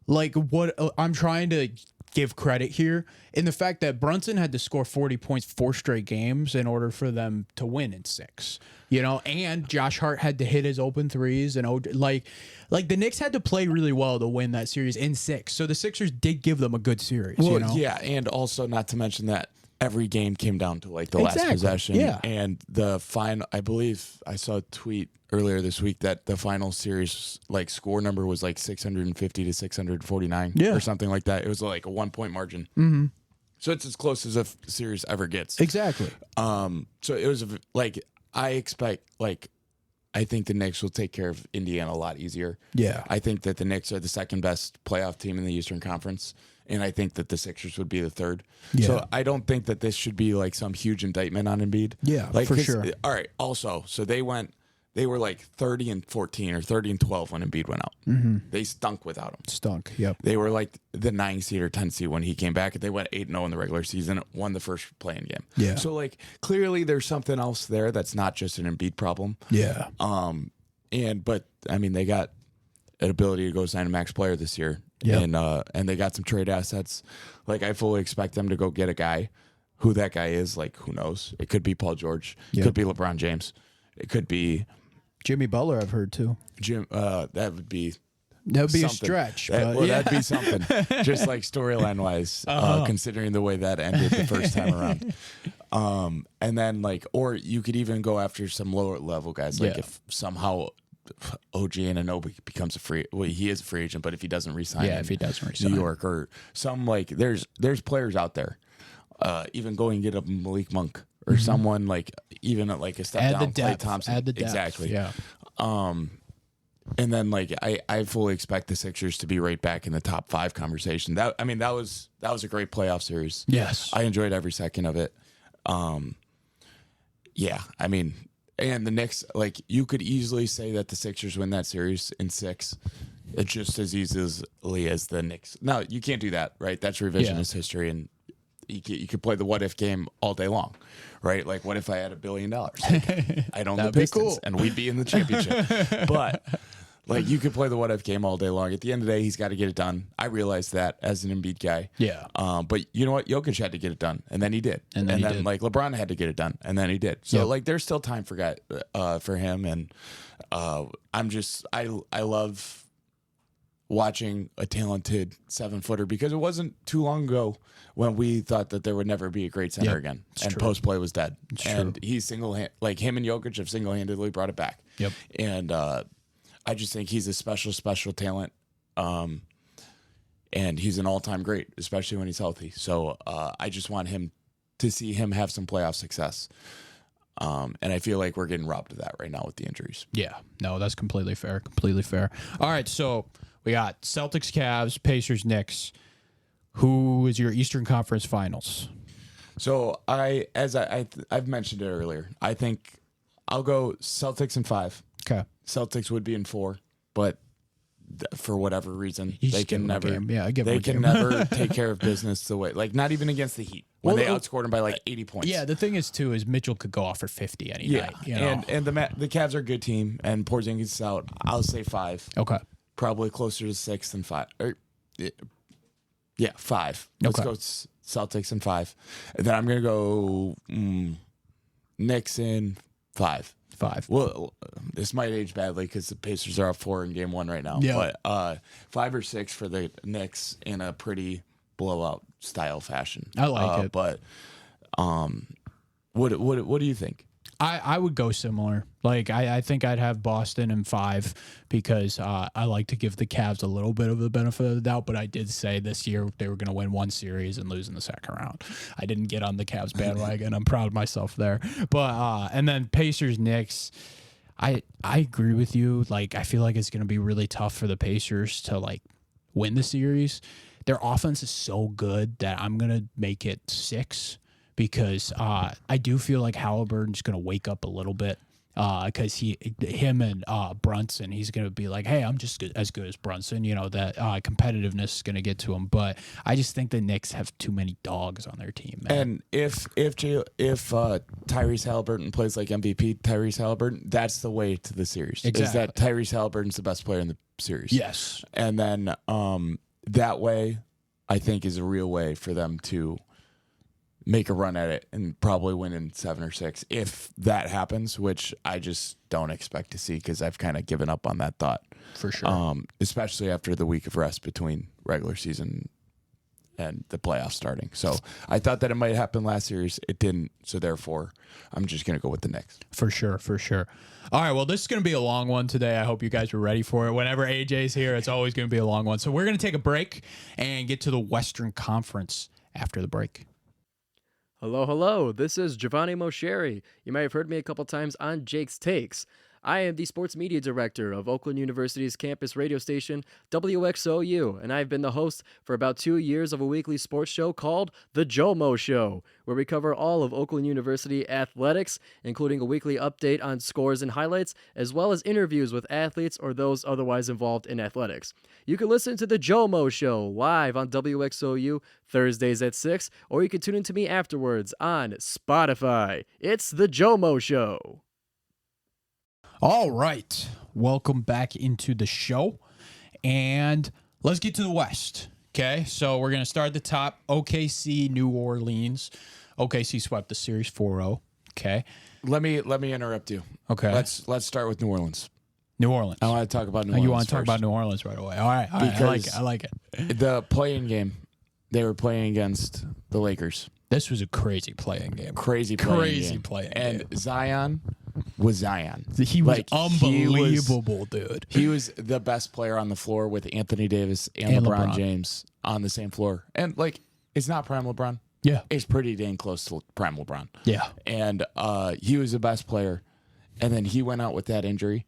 what I'm trying to give credit here in the fact that Brunson had to score 40 points 4 straight games in order for them to win in 6. You know, and Josh Hart had to hit his open threes, and like the Knicks had to play really well to win that series in 6. So the Sixers did give them a good series. Well, you know? yeah, and also not to mention that every game came down to like the last possession. Yeah. And the final, I believe I saw a tweet earlier this week that the final series like score number was like 650 to 649 or something like that. It was like a 1-point margin. Mm-hmm. So it's as close as a series ever gets. Exactly. So it was like, I think the Knicks will take care of Indiana a lot easier. Yeah. I think that the Knicks are the second best playoff team in the Eastern Conference, and I think that the Sixers would be the third. Yeah. So I don't think that this should be like some huge indictment on Embiid. Yeah, like, for sure. All right. Also, so they were like 30-14 or 30-12 when Embiid went out. Mm-hmm. They stunk without him. Stunk. Yep. They were like the 9 seed or 10 seed when he came back. They went 8-0 in the regular season, won the first play-in game. Yeah. So like clearly there's something else there that's not just an Embiid problem. Yeah. But I mean they got an ability to go sign a max player this year. Yep. And they got some trade assets. Like I fully expect them to go get a guy. Who that guy is, like who knows? It could be Paul George. It could be LeBron James. It could be Jimmy Butler, I've heard too. Jim. That would be a something. stretch. That'd be something. Just like storyline wise, considering the way that ended the first time around. And then like, or you could even go after some lower level guys. Like if somehow OG Anunoby becomes he is a free agent, but if he doesn't resign, if he doesn't resign, New York or some like, there's players out there. Even going get a Malik Monk or someone like even like a step down, Klay Thompson. Add the depth. Exactly. Yeah. And then like I fully expect the Sixers to be right back in the top 5 conversation. That was a great playoff series. Yes. I enjoyed every second of it. Yeah, I mean, and the Knicks, like you could easily say that the Sixers win that series in 6. It's just as easily as the Knicks. No, you can't do that, right? That's revisionist history, and you could play the what if game all day long, right? Like, what if I had $1 billion? Like, I'd own the Pistons, and we'd be in the championship. But like, you could play the what if game all day long. At the end of the day, he's got to get it done. I realized that as an Embiid guy. Yeah. But you know what? Jokic had to get it done, and then he did. And then like LeBron had to get it done, and then he did. So like, there's still time for him, and I love watching a talented 7-footer because it wasn't too long ago when we thought that there would never be a great center again, and post play was dead. And he's him and Jokic have single-handedly brought it back. Yep. And I just think he's a special talent. And he's an all-time great, especially when he's healthy. So I just want to see him have some playoff success. And I feel like we're getting robbed of that right now with the injuries. Yeah, no, that's completely fair. Completely fair. All right, so we got Celtics, Cavs, Pacers, Knicks. Who is your Eastern Conference Finals? So I've mentioned it earlier. I think I'll go Celtics in 5. Okay. Celtics would be in 4, but for whatever reason, You they just give can them a never. game. Yeah, I give them They a can game. never take care of business the way, like not even against the Heat when they outscored them by like 80 points. Yeah, the thing is too is Mitchell could go off for 50 any night. You know? and the Cavs are a good team, and Porzingis is out. I'll say 5. Okay. Probably closer to 6 than 5. Yeah, 5. Let's Okay. go Celtics in 5. And then I'm gonna go Knicks in 5. 5. Well, this might age badly because the Pacers are up 4 in game 1 right now. Yeah. But 5 or 6 for the Knicks in a pretty blowout style fashion. I like it. But what do you think? I would go similar. Like I think I'd have Boston in 5 because I like to give the Cavs a little bit of the benefit of the doubt. But I did say this year they were going to win one series and lose in the second round. I didn't get on the Cavs bandwagon. I'm proud of myself there. But and then Pacers, Knicks. I agree with you. Like I feel like it's going to be really tough for the Pacers to like win the series. Their offense is so good that I'm going to make it 6. Because I do feel like Halliburton's going to wake up a little bit because him and Brunson, he's going to be like, hey, I'm just as good as Brunson. You know, that competitiveness is going to get to him. But I just think the Knicks have too many dogs on their team, man. And if Tyrese Halliburton plays like MVP Tyrese Halliburton, that's the way to the series. Exactly. Is that Tyrese Halliburton's the best player in the series. Yes. And then that way, I think, is a real way for them to make a run at it and probably win in 7 or 6 if that happens, which I just don't expect to see because I've kind of given up on that thought. For sure. Especially after the week of rest between regular season and the playoffs starting. So I thought that it might happen last series. It didn't. So therefore, I'm just going to go with the Knicks. For sure, for sure. All right, well, this is going to be a long one today. I hope you guys were ready for it. Whenever AJ's here, it's always going to be a long one. So we're going to take a break and get to the Western Conference after the break. Hello, hello. This is Giovanni Mosheri. You might have heard me a couple times on Jake's Takes. I am the sports media director of Oakland University's campus radio station, WXOU, and I've been the host for about 2 years of a weekly sports show called The Jomo Show, where we cover all of Oakland University athletics, including a weekly update on scores and highlights, as well as interviews with athletes or those otherwise involved in athletics. You can listen to The Jomo Show live on WXOU Thursdays at 6, or you can tune in to me afterwards on Spotify. It's The Jomo Show. All right. Welcome back into the show. And let's get to the West. Okay. So we're going to start at the top. OKC, New Orleans. OKC swept the series 4-0. Okay. Let me interrupt you. Okay. Let's start with New Orleans. New Orleans. I want to talk about New Orleans. You want to talk first. about New Orleans right away. All right. All right. I like it. The play-in game, they were playing against the Lakers. This was a crazy playing game. Crazy playing And game. Zion was Zion. He was Like, unbelievable, dude. He was the best player on the floor with Anthony Davis and LeBron James on the same floor. And, like, it's not prime LeBron. Yeah. It's pretty dang close to prime LeBron. Yeah. And he was the best player. And then he went out with that injury.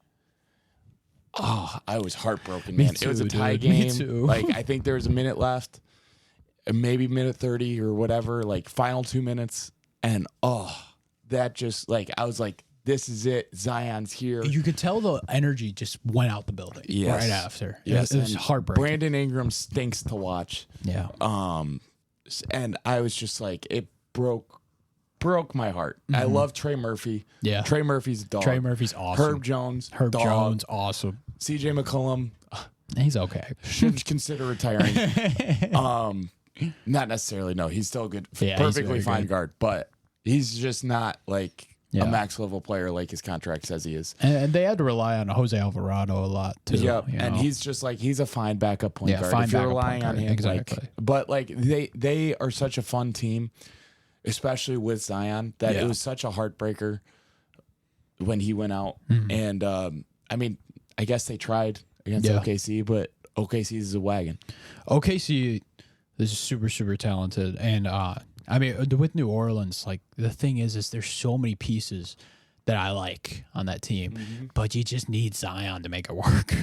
Oh, I was heartbroken, man. It was a tie game. Me too. Like, I think there was a minute left, maybe minute 30 or whatever, like final 2 minutes. And, that just, like, I was like, this is it. Zion's here. You could tell the energy just went out the building right after. Yes. It was And heartbreaking. Brandon Ingram stinks to watch. Yeah. And I was just like, it broke my heart. I love Trey Murphy. Yeah. Trey Murphy's a dog. Trey Murphy's awesome. Herb Jones. Herb dog. Jones, awesome. CJ McCollum He's okay. should consider retiring. Not necessarily. No, he's still a good, Yeah, he's perfectly very fine good. guard, but he's just not like Yeah. a max level player like his contract says he is. And they had to rely on Jose Alvarado a lot too. Yep. you And know? he's just like, he's a fine backup point Yeah, guard. fine If you're backup relying point on guard. him, Exactly. like, but like they are such a fun team, especially with Zion, that Yeah. it was such a heartbreaker when he went out. Mm-hmm. And I mean, I guess they tried against Yeah. OKC, but OKC is a wagon. OKC is super, super talented. And I mean, with New Orleans, like the thing is there's so many pieces that I like on that team, but you just need Zion to make it work,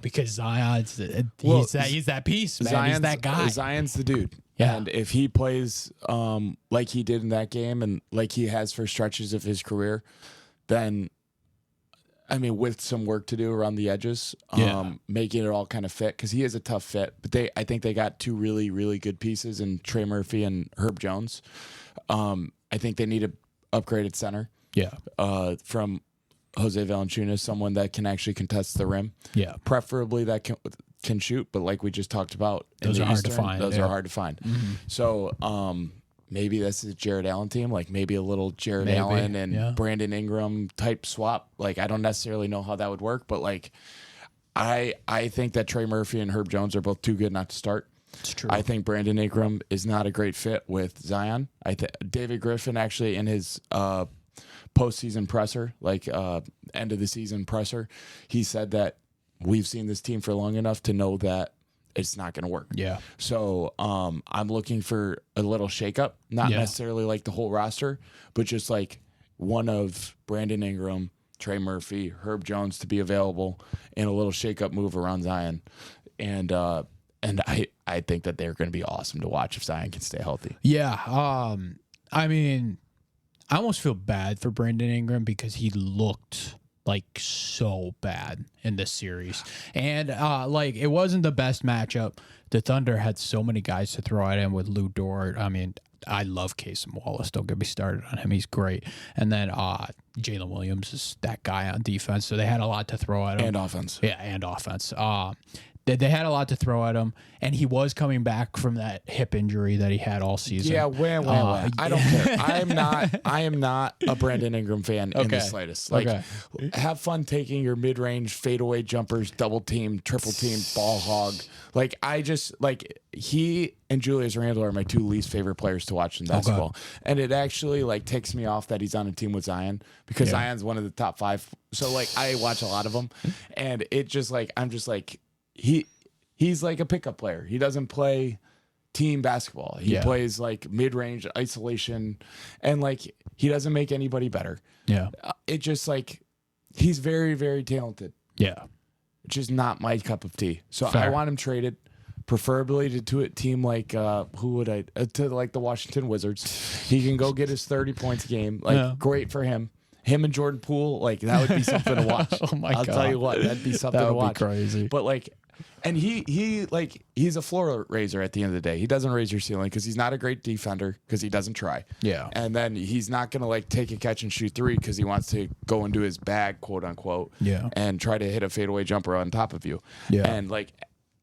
because Zion's he's that piece, man. He's that guy. Zion's the dude. Yeah. And if he plays like he did in that game and like he has for stretches of his career, then I mean, with some work to do around the edges, making it all kind of fit, because he is a tough fit. But I think they got two really, really good pieces in Trey Murphy and Herb Jones. I think they need a upgraded center. Yeah. From Jose Valanciunas, someone that can actually contest the rim. Yeah. Preferably that can shoot, but like we just talked about, those are hard to find. Those are hard to find. So maybe this is a Jared Allen team, like maybe a little Jared Allen and Brandon Ingram type swap. Like I don't necessarily know how that would work, but like I think that Trey Murphy and Herb Jones are both too good not to start. It's true. I think Brandon Ingram is not a great fit with Zion. David Griffin actually in his postseason presser, like end of the season presser, he said that we've seen this team for long enough to know that it's not going to work. Yeah. So I'm looking for a little shakeup, not necessarily like the whole roster, but just like one of Brandon Ingram, Trey Murphy, Herb Jones to be available, and a little shakeup move around Zion. And I think that they're going to be awesome to watch if Zion can stay healthy. Yeah. I mean, I almost feel bad for Brandon Ingram because he looked like so bad in this series. And like it wasn't the best matchup. The Thunder had so many guys to throw at him with Lou Dort. I mean, I love Casey Wallace. Don't get me started on him. He's great. And then Jalen Williams is that guy on defense. So they had a lot to throw at him. And offense. Yeah, and offense. They had a lot to throw at him, and he was coming back from that hip injury that he had all season. Yeah, when. I don't care. I am not a Brandon Ingram fan in the slightest. Like, have fun taking your mid-range fadeaway jumpers, double team, triple team, ball hog. Like, he and Julius Randle are my two least favorite players to watch in basketball. And it actually like takes me off that he's on a team with Zion, because Zion's one of the top 5. So like I watch a lot of them, and it just like I'm just like. He's like a pickup player. He doesn't play team basketball. He plays like mid-range isolation, and like he doesn't make anybody better. Yeah. It just like he's very, very talented. Yeah. Which is not my cup of tea. So I want him traded, preferably to a team like to like the Washington Wizards. He can go get his 30 points a game. Like great for him. Him and Jordan Poole, like that would be something to watch. Oh my God. I'll tell you what, that'd be something to watch. Be crazy. But like, and he's a floor raiser at the end of the day. He doesn't raise your ceiling because he's not a great defender because he doesn't try. Yeah. And then he's not gonna like take a catch and shoot three because he wants to go into his bag, quote unquote. Yeah. And try to hit a fadeaway jumper on top of you. Yeah. And like,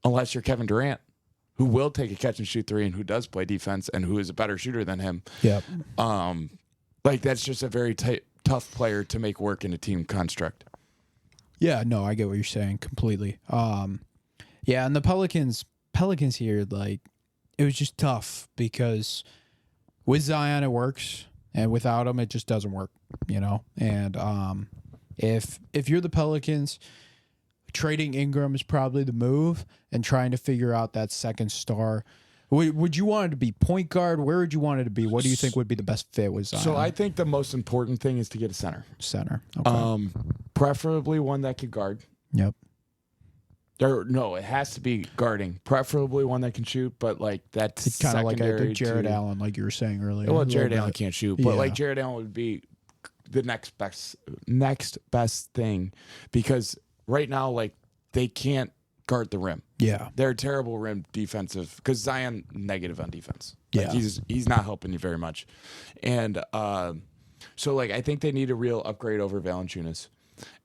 unless you're Kevin Durant, who will take a catch and shoot three and who does play defense and who is a better shooter than him. Yeah. Like that's just a very tough player to make work in a team construct. Yeah, no, I get what you're saying completely. Yeah, and the Pelicans here, like, it was just tough because with Zion it works, and without him it just doesn't work, And if you're the Pelicans, trading Ingram is probably the move, and trying to figure out that second star. Would you want it to be point guard? Where would you want it to be? What do you think would be the best fit with Zion? So I think the most important thing is to get a center. Okay. Preferably one that could guard. Yep. No, it has to be guarding. Preferably one that can shoot, but like that's it's kind of like a Jared Allen, like you were saying earlier. Well, Jared Allen can't shoot, but like Jared Allen would be the next best thing, because right now like they can't guard the rim. Yeah. They're terrible rim defensive because Zion negative on defense. Like he's not helping you very much. And so like I think they need a real upgrade over Valanciunas.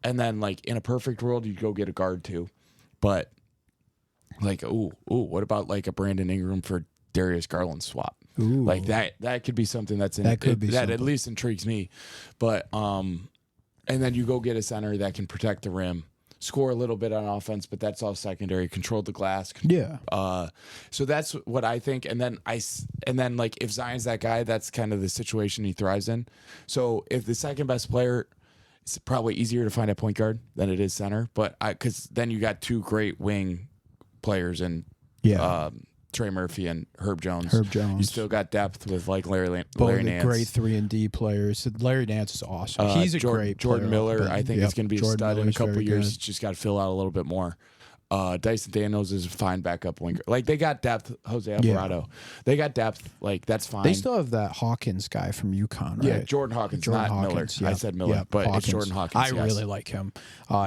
And then like in a perfect world you'd go get a guard too. But like what about like a Brandon Ingram for Darius Garland swap? Ooh. Like that could be something that at least intrigues me. But and then you go get a center that can protect the rim, score a little bit on offense, but that's all secondary. Control the glass. Yeah. So that's what I think. And then like if Zion's that guy, that's kind of the situation he thrives in. So if the second best player, it's probably easier to find a point guard than it is center. But because then you got two great wing players in Trey Murphy and Herb Jones. Herb Jones. You still got depth with like Larry Both the Nance. great 3-and-D players. Larry Nance is awesome. He's a great Jordan player. Miller, I think, is going to be a stud in a couple of years. Good. He's just got to fill out a little bit more. Dyson Daniels is a fine backup winger. Like, they got depth. Jose Alvarado. They got depth. Like, that's fine. They still have that Hawkins guy from UConn, right? Yeah, Jordan Hawkins, not Miller. Yeah. I said Miller, but Hawkins. it's Jordan Hawkins. I really like him.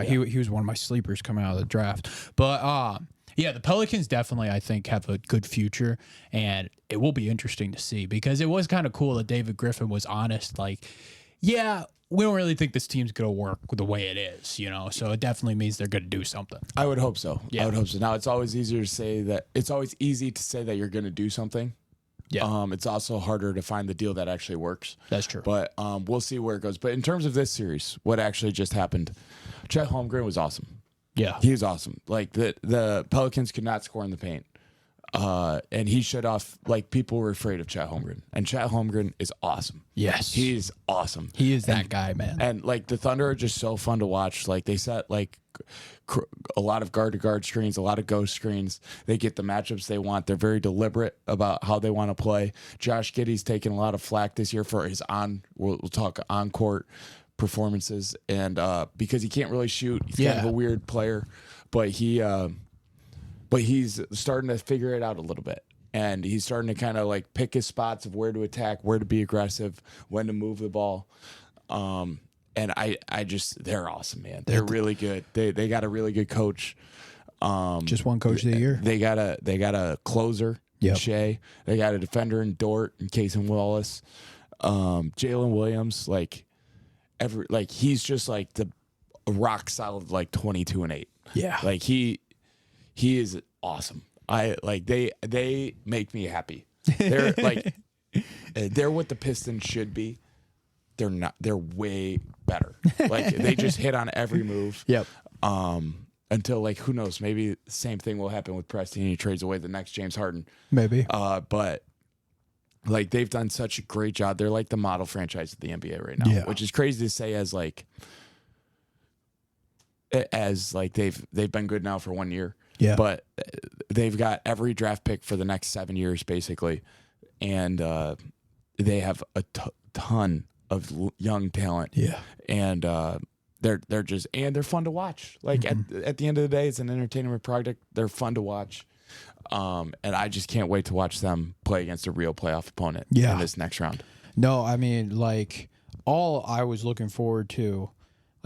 He was one of my sleepers coming out of the draft. But yeah, the Pelicans definitely, I think, have a good future, and it will be interesting to see because it was kind of cool that David Griffin was honest. Like, yeah, we don't really think this team's going to work the way it is, you know? So it definitely means they're going to do something. I would hope so. Yeah. I would hope so. Now, it's always easier to say that. It's always easy to say that you're going to do something. Yeah. It's also harder to find the deal that actually works. That's true. But we'll see where it goes. But in terms of this series, what actually just happened, Chet Holmgren was awesome. Yeah. He was awesome. Like, the Pelicans could not score in the paint. And he shut off, like, people were afraid of Chet Holmgren. And Chet Holmgren is awesome. Yes. He's awesome. He is that guy, man. And, like, the Thunder are just so fun to watch. Like, they set, like, a lot of guard-to-guard screens, a lot of ghost screens. They get the matchups they want. They're very deliberate about how they want to play. Josh Giddey's taken a lot of flack this year for his we'll talk on-court performances. And because he can't really shoot. He's kind of a weird player. But he's starting to figure it out a little bit. And he's starting to kind of like pick his spots of where to attack, where to be aggressive, when to move the ball. And they're awesome, man. They're really good. They got a really good coach. Just one coach of the year. They got a closer, in Shea. They got a defender in Dort and Cason Wallace. Jalen Williams, he's just like the rock solid, like 22-8. Yeah. Like he is awesome. They make me happy. They're like they're what the Pistons should be. They're not. They're way better. Like, they just hit on every move. Yep. Until, like, who knows? Maybe the same thing will happen with Preston. He trades away the next James Harden. Maybe. But like, they've done such a great job. They're like the model franchise of the NBA right now, which is crazy to say as they've been good now for 1 year. Yeah. But they've got every draft pick for the next 7 years, basically. And they have a ton of young talent. Yeah. And they're just, and they're fun to watch. Like, at the end of the day, it's an entertainment product. They're fun to watch. And I just can't wait to watch them play against a real playoff opponent in this next round. No, I mean, like, all I was looking forward to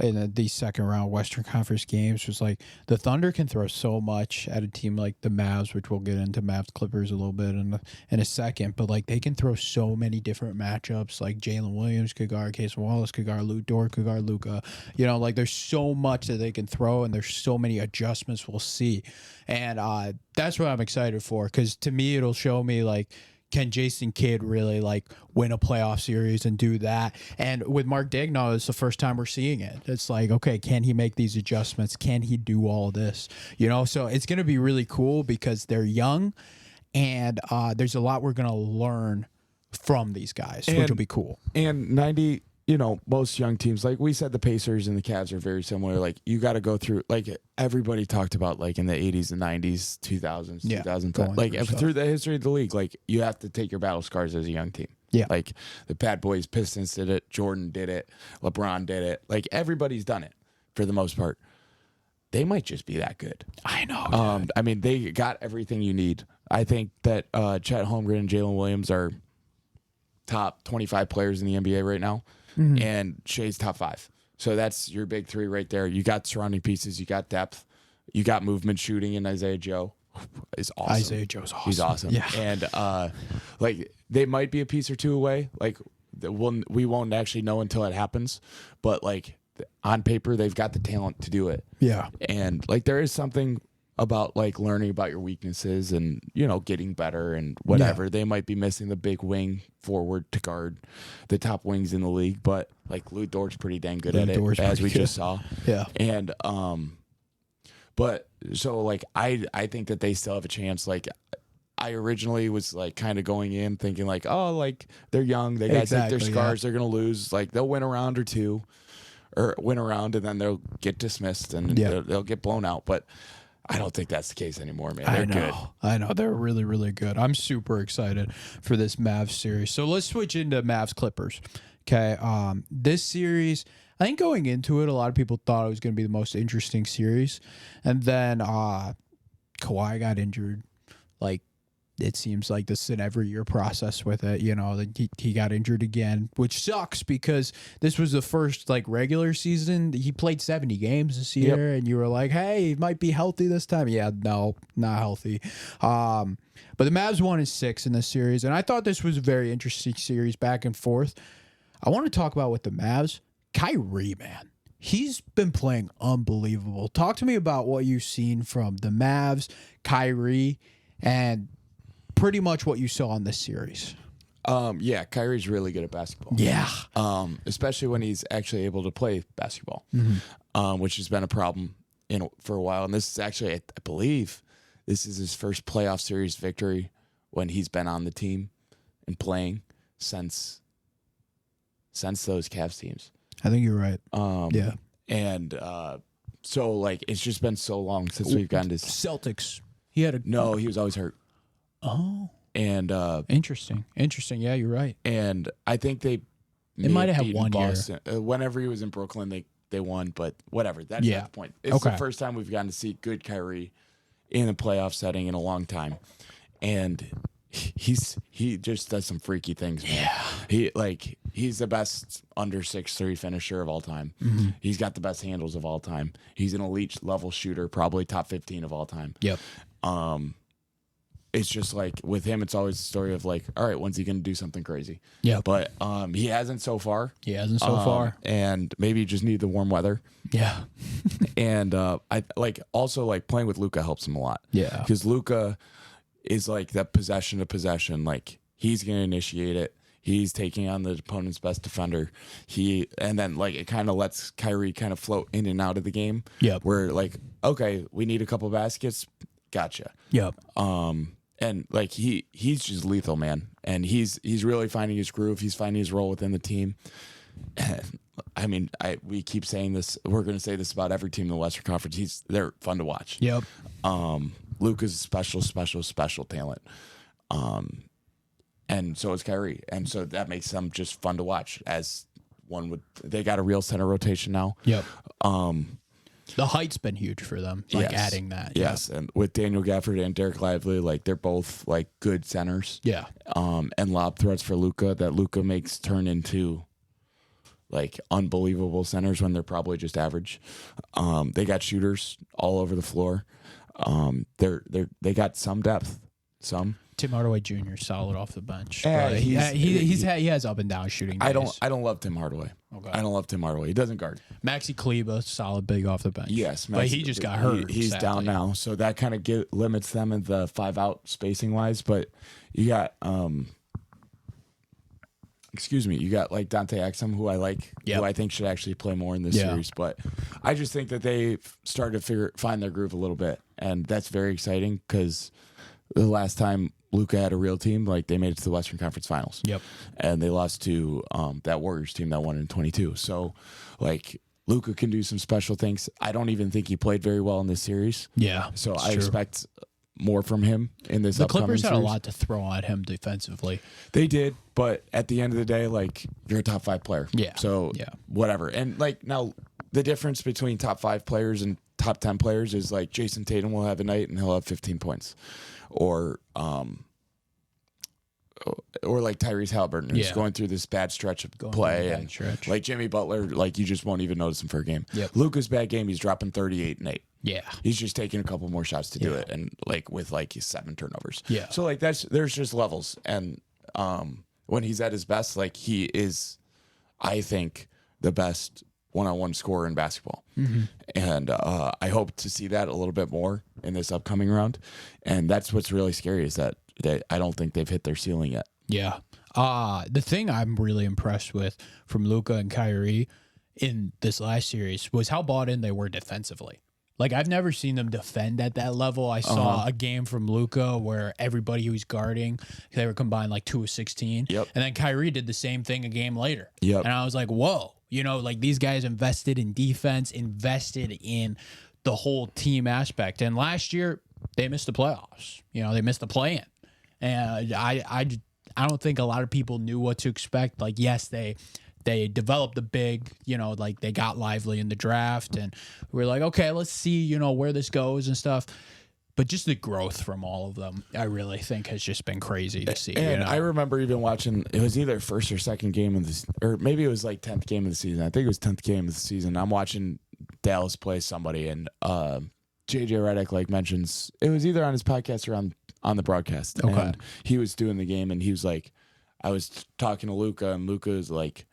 in these second round Western Conference games was like the Thunder can throw so much at a team like the Mavs, which we'll get into Mavs Clippers a little bit in a second, but like they can throw so many different matchups. Like Jalen Williams could guard Cason Wallace, could guard Lou Dort, could guard Luka. You know, like there's so much that they can throw, and there's so many adjustments we'll see, and that's what I'm excited for, because to me it'll show me like, can Jason Kidd really like win a playoff series and do that? And with Mark Daigneault, it's the first time we're seeing it. It's like, okay, can he make these adjustments? Can he do all of this? You know, so it's going to be really cool because they're young, and there's a lot we're going to learn from these guys, which will be cool. And 90, most young teams, like we said, the Pacers and the Cavs are very similar. Like, you got to go through, like everybody talked about, like in the 80s and 90s, 2000s, 2010, like through the history of the league, like you have to take your battle scars as a young team. Yeah. Like the Bad Boys, Pistons did it. Jordan did it. LeBron did it. Like, everybody's done it for the most part. They might just be that good. I know. I mean, they got everything you need. I think that Chet Holmgren and Jalen Williams are top 25 players in the NBA right now. And Shea's top 5. So that's your big three right there. You got surrounding pieces. You got depth. You got movement shooting in Isaiah Joe. Is awesome. Isaiah Joe's awesome. He's awesome. Yeah. And like, they might be a piece or two away. Like, we won't actually know until it happens. But like, on paper, they've got the talent to do it. Yeah. And like, there is something about like learning about your weaknesses and, getting better and whatever. They might be missing the big wing forward to guard the top wings in the league, but like Lou Dort's pretty dang good at it, as we just saw. Yeah. And but so like I think that they still have a chance. Like, I originally was like kind of going in thinking like, oh, like they're young, they got their scars, they're gonna lose, like they'll win a round or two, or win a round and then they'll get dismissed and they'll get blown out. But I don't think that's the case anymore, man. I They're know. good. I know. They're really, really good. I'm super excited for this Mavs series. So let's switch into Mavs Clippers. Okay. This series, I think going into it, a lot of people thought it was going to be the most interesting series. And then Kawhi got injured. Like, it seems like this is an every year process with it. You know, he got injured again, which sucks because this was the first like regular season. He played 70 games this year, and you were like, hey, he might be healthy this time. Yeah, no, not healthy. But the Mavs won in 6 in this series, and I thought this was a very interesting series back and forth. I want to talk about with the Mavs, Kyrie, man. He's been playing unbelievable. Talk to me about what you've seen from the Mavs, Kyrie, and pretty much what you saw in this series. Yeah, Kyrie's really good at basketball. Yeah. Especially when he's actually able to play basketball, which has been a problem for a while. And this is actually, I believe, this is his first playoff series victory when he's been on the team and playing since those Cavs teams. I think you're right. Yeah. And so, like, it's just been so long since we've gotten to Celtics. He had a No, he was always hurt. Oh. And Interesting. Yeah, you're right. And I think they might have had beaten one Boston. Whenever he was in Brooklyn, they won, but whatever. That's not the point. It's the first time we've gotten to see good Kyrie in a playoff setting in a long time. And he just does some freaky things, man. Yeah. He's the best under 6'3" finisher of all time. Mm-hmm. He's got the best handles of all time. He's an elite level shooter, probably top 15 of all time. Yep. It's just like with him, it's always a story of like, all right, when's he going to do something crazy? Yeah. But he hasn't so far. And maybe you just need the warm weather. Yeah. And I also playing with Luka helps him a lot. Yeah. Because Luka is like that possession to possession. Like he's going to initiate it. He's taking on the opponent's best defender. And then it kind of lets Kyrie kind of float in and out of the game. Yep. Where okay, we need a couple baskets. Gotcha. Yep. And he's just lethal, man. And he's really finding his groove. He's finding his role within the team. And, I mean, we keep saying this. We're going to say this about every team in the Western Conference. They're fun to watch. Yep. Luka's a special talent. And so is Kyrie. And so that makes them just fun to watch. As one would, they got a real center rotation now. Yep. The height's been huge for them, adding that. Yes, and with Daniel Gafford and Derek Lively, they're both good centers. Yeah. And lob threats for Luka that Luka makes turn into unbelievable centers when they're probably just average. They got shooters all over the floor. They got some depth. Tim Hardaway Jr. solid off the bench. Yeah, he has up and down shooting days. I don't love Tim Hardaway. Okay. I don't love Tim Hardaway. He doesn't guard. Maxi Kleba, solid big off the bench. Yes, but he just got hurt. He's sadly. down now, so that kind of limits them in the 5-out spacing wise. But you got you got Dante Exum, who I like, who I think should actually play more in this series. But I just think that they've started to find their groove a little bit, and that's very exciting because the last time Luka had a real team, they made it to the Western Conference Finals. Yep. And they lost to that Warriors team that won in 22. So, Luka can do some special things. I don't even think he played very well in this series. Yeah. So I expect more from him in this upcoming series. The Clippers had a lot to throw at him defensively. They did, but at the end of the day, you're a top 5 player. Yeah. So, whatever. And, now, the difference between top 5 players and top 10 players is, Jason Tatum will have a night and he'll have 15 points. Or Tyrese Halliburton, who's going through this bad stretch of play, and Jimmy Butler, you just won't even notice him for a game. Yep. Luka's bad game, he's dropping 38 and 8. Yeah, he's just taking a couple more shots to do it, and with 7 turnovers. Yeah, so there's just levels, and when he's at his best, he is, I think, the best one-on-one scorer in basketball. Mm-hmm. And I hope to see that a little bit more in this upcoming round. And that's what's really scary is that I don't think they've hit their ceiling yet. Yeah. The thing I'm really impressed with from Luka and Kyrie in this last series was how bought in they were defensively. I've never seen them defend at that level. I saw a game from Luka where everybody he was guarding, they were combined 2 of 16. Yep. And then Kyrie did the same thing a game later. Yep. And I was like, whoa. These guys invested in defense, invested in the whole team aspect. And last year they missed the playoffs. They missed the play-in, and I don't think a lot of people knew what to expect. Like, yes, they developed the big, like they got lively in the draft, and we're like, okay, let's see, where this goes and stuff. But just the growth from all of them, I really think has just been crazy to see. And I remember even watching, it was either first or second game of the, or maybe it was like 10th game of the season. I think it was 10th game of the season. I'm watching Dallas play somebody, and JJ Redick mentions, it was either on his podcast or on the broadcast. Okay. And he was doing the game, and he was like, I was talking to Luka, and Luka was like,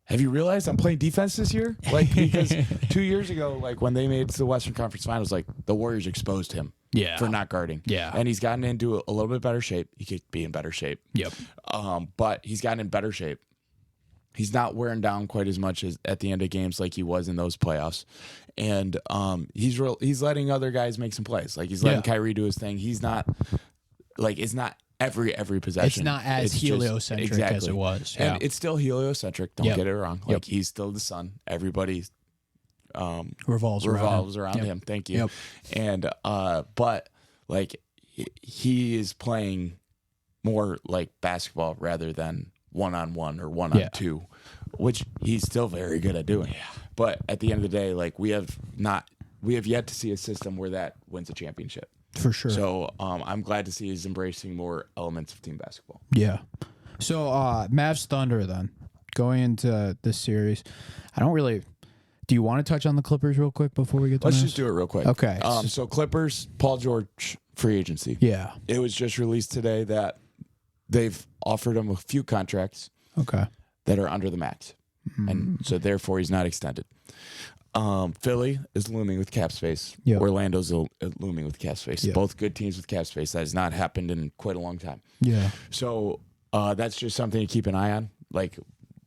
have you realized I'm playing defense this year? Because 2 years ago, when they made it to the Western Conference Finals, the Warriors exposed him for not guarding. Yeah. And he's gotten into a little bit better shape. He could be in better shape. Yep. But he's gotten in better shape. He's not wearing down quite as much as at the end of games like he was in those playoffs. And he's letting other guys make some plays. He's letting Kyrie do his thing. He's not it's not every possession. It's not as heliocentric as it was. Yeah. And it's still heliocentric. Don't get it wrong. He's still the sun. Everybody revolves around him. him. Thank you. Yep. And but he is playing more like basketball rather than 1-on-1 or 1-on-2, which he's still very good at doing. Yeah. But at the end of the day, we have yet to see a system where that wins a championship. For sure. So I'm glad to see he's embracing more elements of team basketball. Yeah. So Mavs Thunder then, going into this series, do you want to touch on the Clippers real quick before we get to Let's Mavs? just do it real quick. Okay. So Clippers, Paul George, free agency. Yeah. It was just released today that they've offered him a few contracts that are under the max. And so therefore he's not extended. Philly is looming with cap space. Yep. Orlando's looming with cap space. Yep. Both good teams with cap space. That has not happened in quite a long time. Yeah. So that's just something to keep an eye on.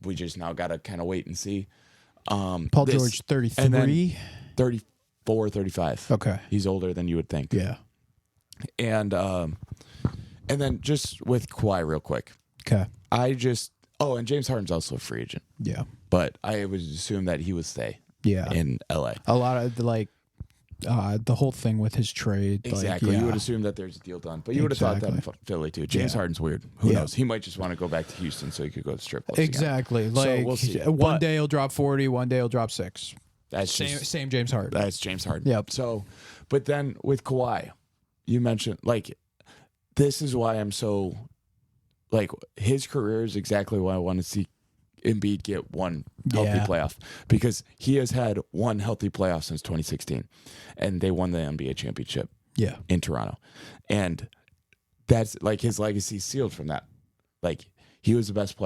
We just now got to kind of wait and see. Paul George, 33? And then 34, 35. Okay. He's older than you would think. Yeah. And then just with Kawhi real quick. Okay. And James Harden's also a free agent. Yeah. But I would assume that he would stay in LA. A lot of the whole thing with his trade. Exactly. You would assume that there's a deal done. But you would have thought that in Philly too. James Harden's weird. Who knows? He might just want to go back to Houston so he could go to strip clubs Exactly. again. So we'll see. One day he'll drop 40, one day he'll drop 6. That's same James Harden. That's James Harden. Yep. So, but then with Kawhi, you mentioned this is why I'm so his career is exactly why I want to see Embiid get one healthy playoff, because he has had one healthy playoff since 2016, and they won the NBA championship in Toronto, and that's his legacy sealed from that. He was the best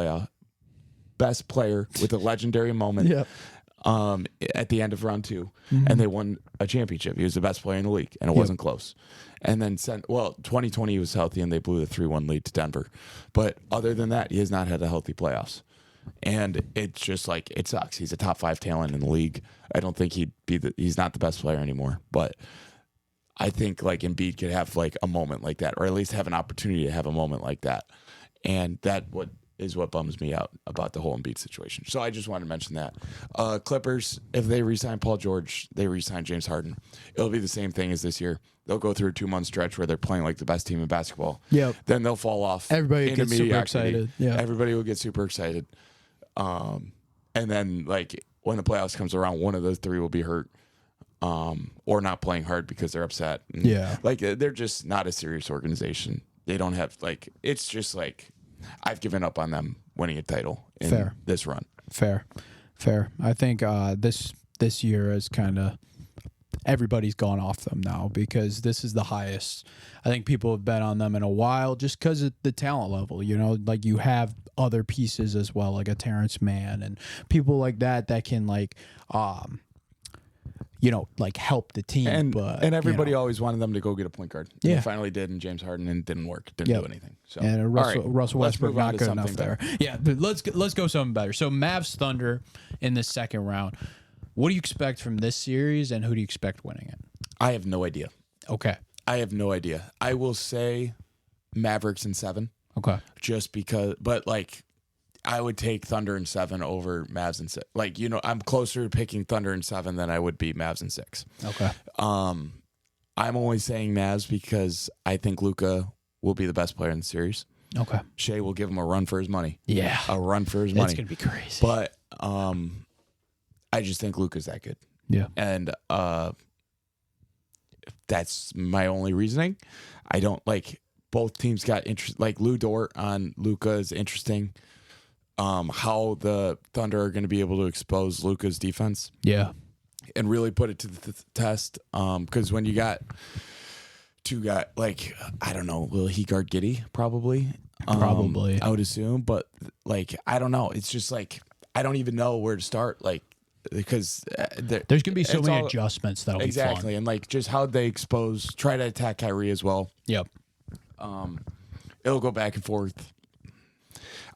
player with a legendary moment at the end of round 2, and they won a championship. He was the best player in the league, and it wasn't close. And then 2020 he was healthy, and they blew the 3-1 lead to Denver. But other than that, he has not had a healthy playoffs. And it's just it sucks. He's a top 5 talent in the league. I don't think he's not the best player anymore. But I think Embiid could have a moment like that, or at least have an opportunity to have a moment like that. And that is what bums me out about the whole Embiid situation. So I just wanted to mention that. Clippers, if they re-sign Paul George, they re-sign James Harden. It'll be the same thing as this year. They'll go through a 2-month stretch where they're playing the best team in basketball. Yep. Then they'll fall off. Everybody gets super excited. Yeah. Everybody will get super excited. And then when the playoffs comes around, one of those 3 will be hurt. Or not playing hard because they're upset. And, they're just not a serious organization. They don't have it's just I've given up on them winning a title in this run. Fair. I think this year is kind of everybody's gone off them now, because this is the highest I think people have bet on them in a while, just because of the talent level. You have other pieces as well, like a Terrence Mann and people like that can help the team. And everybody always wanted them to go get a point guard. Yeah. They finally did, and James Harden, and it didn't work. Didn't do anything. So and Russell Westbrook move on not to good something enough there. better. Yeah, but let's go something better. So Mavs Thunder in the second round. What do you expect from this series, and who do you expect winning it? I have no idea. Okay. I have no idea. I will say Mavericks in 7. Okay. Just because, but I would take Thunder in 7 over Mavs in 6. Like, I'm closer to picking Thunder in 7 than I would be Mavs in 6. Okay. I'm only saying Mavs because I think Luka will be the best player in the series. Okay. Shea will give him a run for his money. Yeah. A run for his money. It's going to be crazy. But I just think Luka's that good. Yeah. And that's my only reasoning. I don't like both teams got interest. Like Lou Dort on Luka is interesting. How the Thunder are going to be able to expose Luka's defense. Yeah. And really put it to the test. Because when you got two guys, like, I don't know, will he guard Giddey? Probably. Probably. I would assume. But, like, I don't know. It's just, like, I don't even know where to start. Like, because there's going to be so many adjustments that'll be fun. Exactly. And, like, just how they try to attack Kyrie as well. Yep. It'll go back and forth.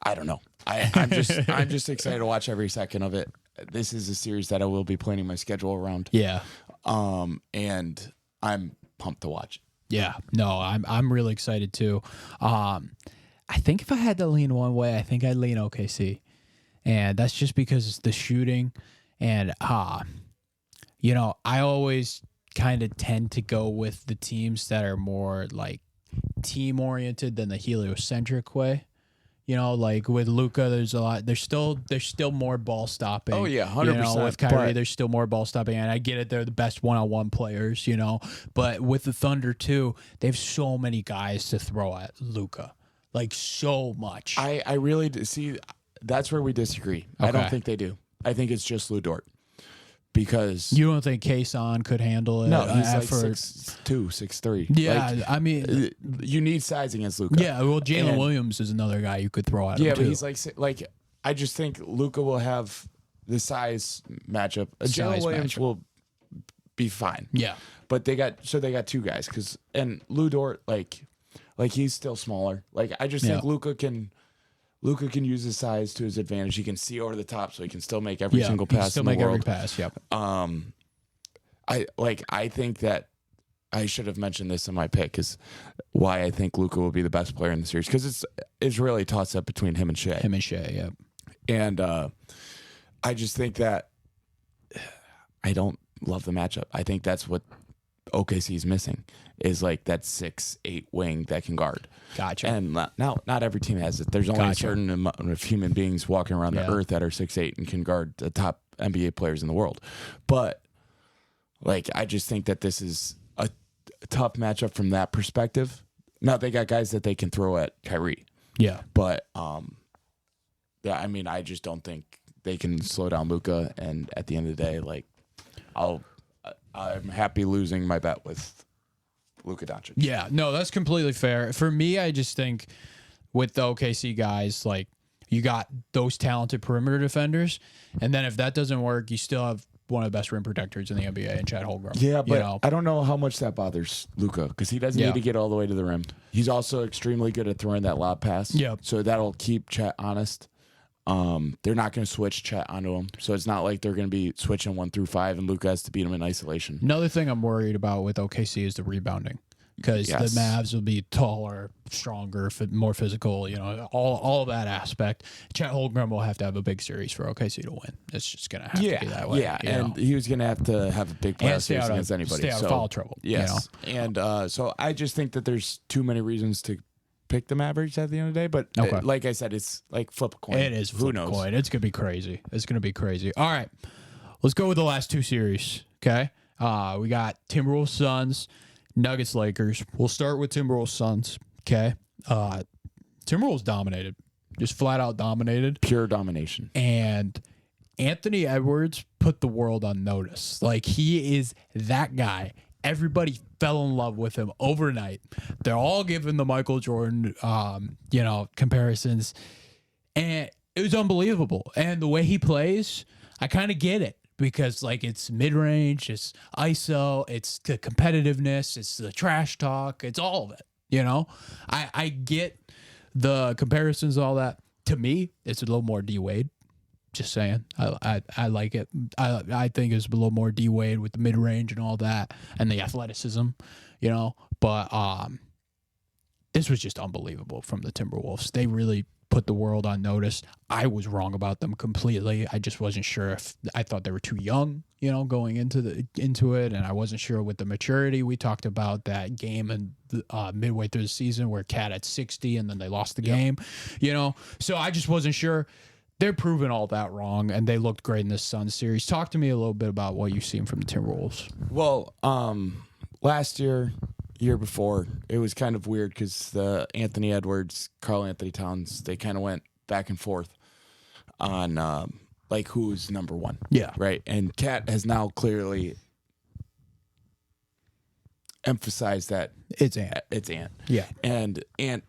I don't know. I'm just excited to watch every second of it. This is a series that I will be planning my schedule around. Yeah. And I'm pumped to watch it. Yeah. No, I'm really excited too. I think if I had to lean one way, I think I'd lean OKC. And that's just because it's the shooting. And, I always kind of tend to go with the teams that are more like team oriented than the heliocentric way. Like with Luka, there's still more ball stopping. Oh yeah, 100%. With Kyrie, there's still more ball stopping, and I get it. They're the best one-on-one players, But with the Thunder too, they have so many guys to throw at Luka, like so much. I really see. That's where we disagree. Okay. I don't think they do. I think it's just Lou Dort. Because you don't think Kason could handle it? No, he's like 6'2", 6'3". Yeah, like, I mean, you need size against Luka. Yeah, well, Jalen Williams is another guy you could throw at him. Yeah, too. but he's like I just think Luka will have the size matchup. Jalen Williams will be fine. Yeah, but they got two guys and Lou Dort like he's still smaller. Like I just think Luka can use his size to his advantage. He can see over the top, so he can still make every single pass in the world. Every pass. Yep. I think that I should have mentioned this in my pick is why I think Luka will be the best player in the series because it's really a toss up between him and Shea. Yep. And I just think that I don't love the matchup. I think that's what OKC is missing is like that 6'8" wing that can guard. Gotcha. And not every team has it. There's only a certain amount of human beings walking around the earth that are 6'8" and can guard the top NBA players in the world. But like I just think that this is a tough matchup from that perspective. Now they got guys that they can throw at Kyrie. Yeah. But I mean I just don't think they can slow down Luka, and at the end of the day, like I'm happy losing my bet with Luka Doncic. Yeah, no, that's completely fair. For me, I just think with the OKC guys, like you got those talented perimeter defenders, and then if that doesn't work, you still have one of the best rim protectors in the NBA in Chad Holmgren. Yeah, but I don't know how much that bothers Luka because he doesn't need to get all the way to the rim. He's also extremely good at throwing that lob pass. Yeah, so that'll keep Chet honest. They're not going to switch Chet onto him, so it's not like they're going to be switching 1 through 5 and Luka has to beat him in isolation. Another thing I'm worried about with OKC is the rebounding because the Mavs will be taller, stronger, more physical. All of that aspect. Chet Holmgren will have to have a big series for OKC to win. It's just going to have to be that way. Yeah, and he was going to have a big playoff series against anybody. Stay out of foul trouble. Yes, and so I just think that there's too many reasons to pick the Mavericks at the end of the day, but like I said, it's like flip a coin. It is flip a coin. It's gonna be crazy. All right, let's go with the last two series. Okay, we got Timberwolves Suns, Nuggets Lakers. We'll start with Timberwolves Suns. Okay, Timberwolves dominated, just flat out dominated, pure domination, and Anthony Edwards put the world on notice. Like he is that guy. Everybody fell in love with him overnight. They're all giving the Michael Jordan, comparisons. And it was unbelievable. And the way he plays, I kind of get it. Because, like, it's mid-range, it's ISO, it's the competitiveness, it's the trash talk, it's all of it, I get the comparisons and all that. To me, it's a little more D-Wade. Just saying, I like it. I think it's a little more D-Wade with the mid range and all that, and the athleticism, But this was just unbelievable from the Timberwolves. They really put the world on notice. I was wrong about them completely. I just wasn't sure if I thought they were too young, going into it, and I wasn't sure with the maturity. We talked about that game and midway through the season where Cat had 60 and then they lost the game, So I just wasn't sure. They're proving all that wrong, and they looked great in this Suns series. Talk to me a little bit about what you've seen from the Timberwolves. Well, last year before, it was kind of weird because the Anthony Edwards, Karl Anthony Towns, they kind of went back and forth on who's number one. Yeah. Right. And Cat has now clearly emphasized that it's Ant. It's Ant. Yeah. And Ant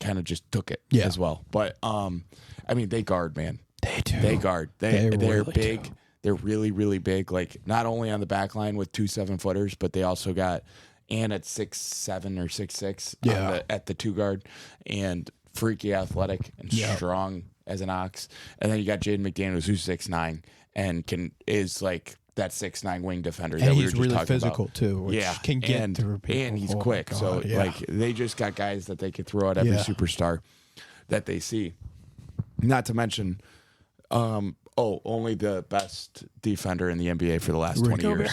kind of just took it as well. But they guard, man. They do. They guard. They're really big. do. They're really, really big. Like, not only on the back line with 2 7-footers, but they also got Ant at 6'7" or 6'6" at the 2 guard, and freaky athletic and strong as an ox. And then you got Jaden McDaniels, who's 6'9" and is like that 6'9" wing defender. And that we he's were just really physical about. too, which can get through people. And he's quick. So they just got guys that they could throw at every superstar that they see. Not to mention, only the best defender in the NBA for the last 20 years.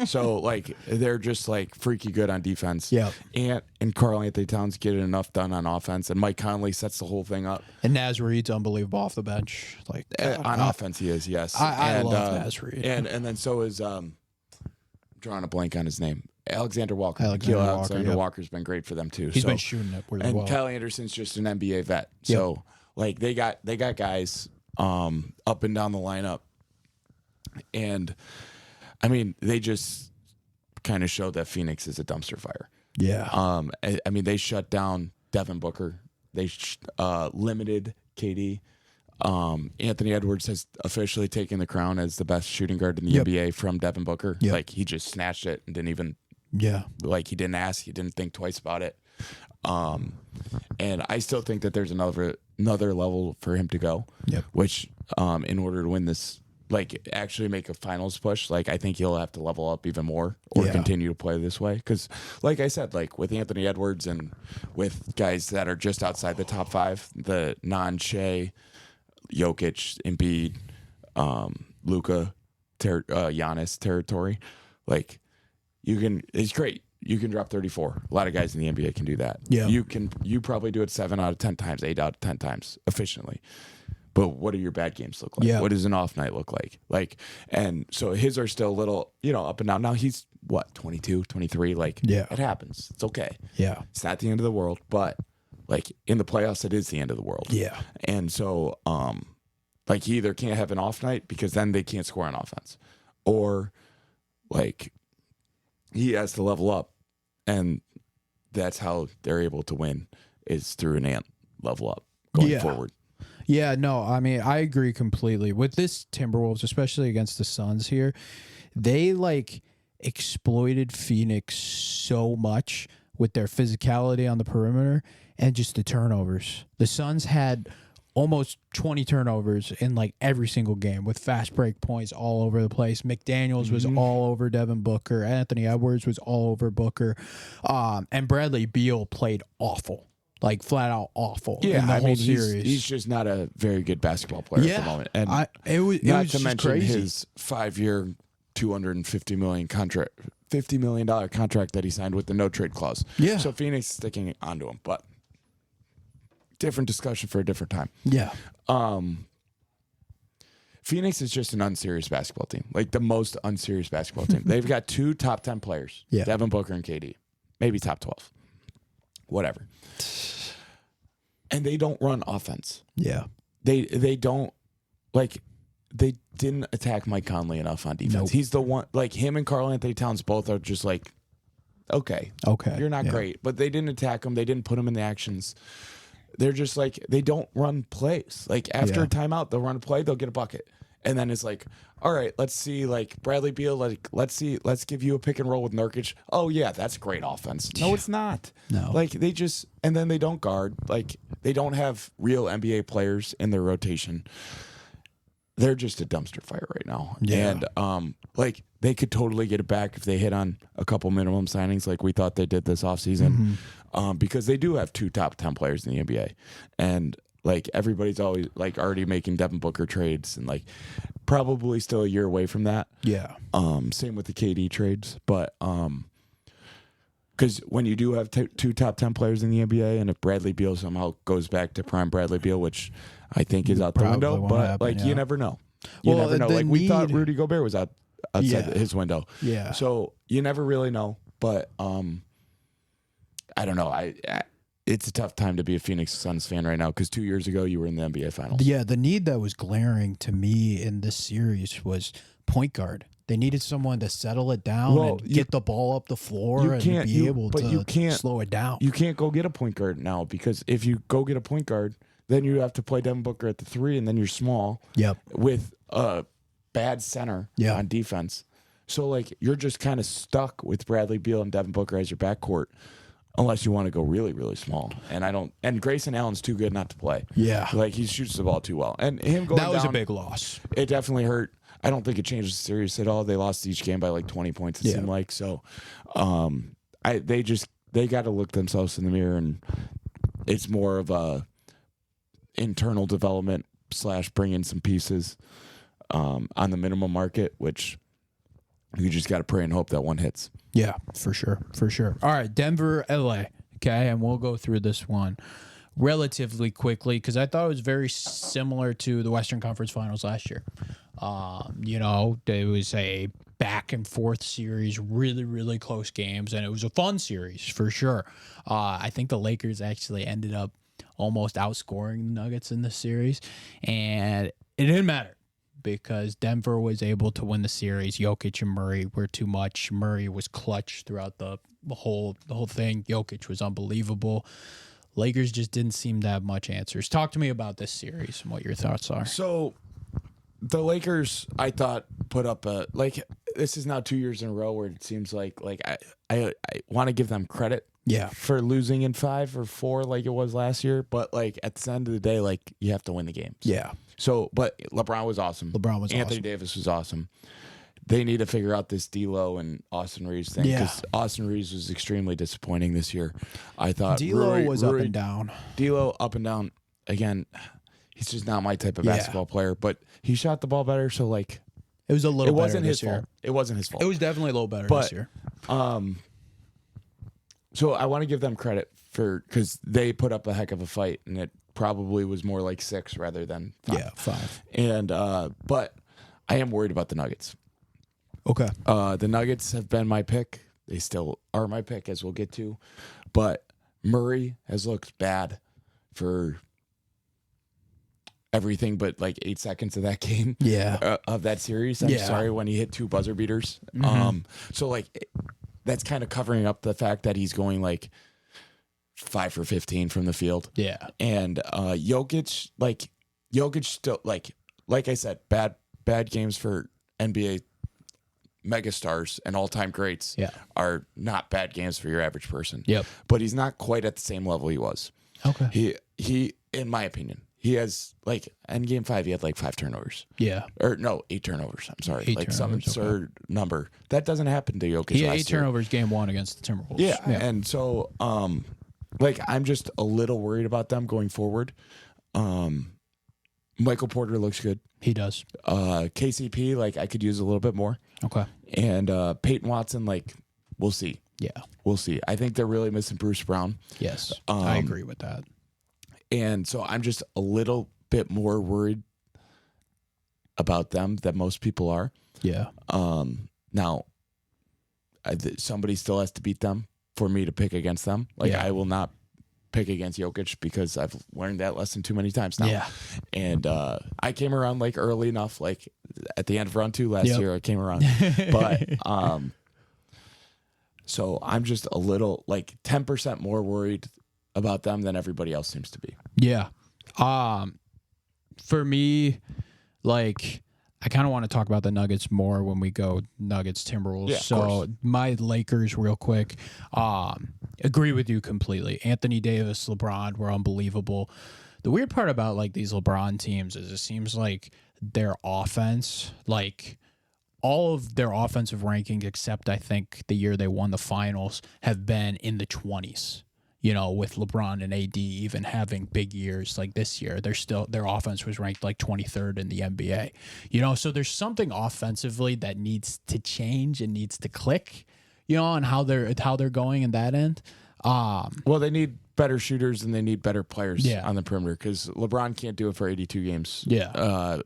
So, they're just, freaky good on defense. Yeah. And Karl Anthony Towns getting enough done on offense. And Mike Conley sets the whole thing up. And Naz Reid's unbelievable off the bench. On offense, he is, yes. I love Naz Reid. And then so is, drawing a blank on his name, Alexander Walker. Alexander Walker's been great for them, too. He's been shooting it really well. And Kyle Anderson's just an NBA vet. So, they got guys up and down the lineup, and they just kind of showed that Phoenix is a dumpster fire. They shut down Devin Booker. They limited KD. Anthony Edwards has officially taken the crown as the best shooting guard in the NBA from Devin Booker. He just snatched it and didn't even he didn't ask, he didn't think twice about it. And I still think that there's another level for him to go. Which, in order to win this, actually make a finals push, I think he'll have to level up even more or continue to play this way. Because, like I said, with Anthony Edwards and with guys that are just outside the top 5, the non-Shea, Jokic, Embiid, Luka, Giannis territory, it's great. You can drop 34. A lot of guys in the NBA can do that. You probably do it 7 out of 10 times, 8 out of 10 times efficiently. But what do your bad games look like? What does an off night look like? And so his are still a little, up and down. Now he's 22, 23. It happens. It's okay. It's not the end of the world, but in the playoffs, it is the end of the world. And so, he either can't have an off night because then they can't score on offense, or he has to level up. And that's how they're able to win, is through an Ant level up going forward. Yeah, no, I agree completely. With this Timberwolves, especially against the Suns here, they exploited Phoenix so much with their physicality on the perimeter and just the turnovers. The Suns had almost 20 turnovers in every single game with fast break points all over the place. McDaniels was all over Devin Booker. Anthony Edwards was all over Booker. And Bradley Beal played awful. Flat out awful in the whole series. He's just not a very good basketball player at the moment. And it was not just to mention crazy. his 5-year, $250 million contract, $50 million contract that he signed with the no trade clause. So Phoenix is sticking onto him, but different discussion for a different time. Phoenix is just an unserious basketball team, the most unserious basketball team. They've got 2 top 10 players, Devin Booker and KD, maybe top 12, whatever. And they don't run offense. They don't they didn't attack Mike Conley enough on defense. Nope. He's the one, him and Karl Anthony Towns both are just okay, you're not great, but they didn't attack him. They didn't put him in the actions. They're just they don't run plays. After a timeout, they'll run a play, they'll get a bucket. And then it's all right, let's see, Bradley Beal, let's give you a pick and roll with Nurkic. Oh, yeah, that's great offense. No, it's not. No. They just, and then they don't guard. They don't have real NBA players in their rotation. they're just a dumpster fire right now. Yeah. And like they could totally get it back if they hit on a couple minimum signings like we thought they did this offseason. Because they do have 2 top 10 players in the NBA. And like everybody's always like already making Devin Booker trades and like probably still a year away from that. Yeah. Same with the KD trades, but because when you do have 2 top 10 players in the NBA, and if Bradley Beal somehow goes back to prime Bradley Beal, which I think is out the Probably window, won't but happen, like yeah. you never know. You Well, never know. the Like we thought need- Rudy Gobert was outside Yeah. his window. Yeah. So you never really know, but I don't know. It's a tough time to be a Phoenix Suns fan right now because 2 years ago you were in the NBA Finals. Yeah, the need that was glaring to me in this series was point guard. They needed someone to settle it down Well, and get the ball up the floor you and can't- be you- able but you to can't- slow it down. You can't go get a point guard now because if you go get a point guard, then you have to play Devin Booker at the 3, and then you're small Yep. with a bad center Yeah. on defense. So like you're just kind of stuck with Bradley Beal and Devin Booker as your backcourt, unless you want to go really really small. And I don't. And Grayson Allen's too good not to play. Yeah. Like he shoots the ball too well, and him going That was down, a big loss. It definitely hurt. I don't think it changed the series at all. They lost each game by like 20 points. It Yeah. seemed like so. They got to look themselves in the mirror, and it's more of a internal development / bring in some pieces on the minimum market, which you just got to pray and hope that one hits. Yeah, for sure. For sure. All right, Denver, LA. Okay, and we'll go through this one relatively quickly because I thought it was very similar to the Western Conference Finals last year. There was a back and forth series, really, really close games, and it was a fun series for sure. I think the Lakers actually ended up almost outscoring the Nuggets in this series, and it didn't matter because Denver was able to win the series. Jokic and Murray were too much. Murray was clutch throughout the whole thing. Jokic was unbelievable. Lakers just didn't seem to have much answers. Talk to me about this series and what your thoughts are. So the Lakers, I thought, put up a this is now 2 years in a row where it seems like I want to give them credit. Yeah. For losing in 5 or 4 like it was last year, but like at the end of the day, like you have to win the games. Yeah. So, but LeBron was awesome. Anthony awesome. Davis was awesome. They need to figure out this D'Lo and Austin Reeves thing because Austin Reeves was extremely disappointing this year. I thought D'Lo was up and down. D'Lo up and down again. He's just not my type of basketball player, but he shot the ball better. So like, It was a little it better wasn't this his year. fault. It wasn't his fault. It was definitely a little better But- this year. So I want to give them credit because they put up a heck of a fight, and it probably was more like 6 rather than 5. Yeah, 5. And but I am worried about the Nuggets. Okay. The Nuggets have been my pick. They still are my pick, as we'll get to. But Murray has looked bad for everything but like 8 seconds of that game. Yeah. Of that series. I'm Yeah. sorry when he hit 2 buzzer beaters. So like that's kind of covering up the fact that he's going like 5 for 15 from the field. Yeah. And Jokic still like I said, bad games for NBA megastars and all-time greats are not bad games for your average person. Yep. But he's not quite at the same level he was. Okay. He in my opinion, he has like in game 5 he had like 5 turnovers. Yeah. Or no, 8 turnovers. I'm sorry. 8 like some turnovers, absurd number. That doesn't happen to Jokic He had last 8 year. turnovers game 1 against the Timberwolves. Yeah. And so like I'm just a little worried about them going forward. Michael Porter looks good. He does. KCP, like I could use a little bit more. Okay. And Peyton Watson, like we'll see. Yeah. We'll see. I think they're really missing Bruce Brown. Yes. I agree with that. And so I'm just a little bit more worried about them than most people are. Yeah. Now, somebody still has to beat them for me to pick against them. Like Yeah. I will not pick against Jokic because I've learned that lesson too many times now. Yeah. And I came around like early enough, like at the end of round 2 last Yep. year, I came around. But so I'm just a little like 10% more worried about them than everybody else seems to be. Yeah. For me, like I kind of want to talk about the Nuggets more when we go Nuggets Timberwolves. Yeah, of so course. my Lakers real quick. Agree with you completely. Anthony Davis, LeBron were unbelievable. The weird part about like these LeBron teams is it seems like their offense, like all of their offensive rankings, except I think the year they won the finals, have been in the 20s. You know, with LeBron and AD even having big years like this year, their offense was ranked like 23rd in the NBA. You know, so there's something offensively that needs to change and needs to click. You know, on how they're going in that end. Well, they need better shooters and they need better players Yeah. on the perimeter because LeBron can't do it for 82 games. Yeah.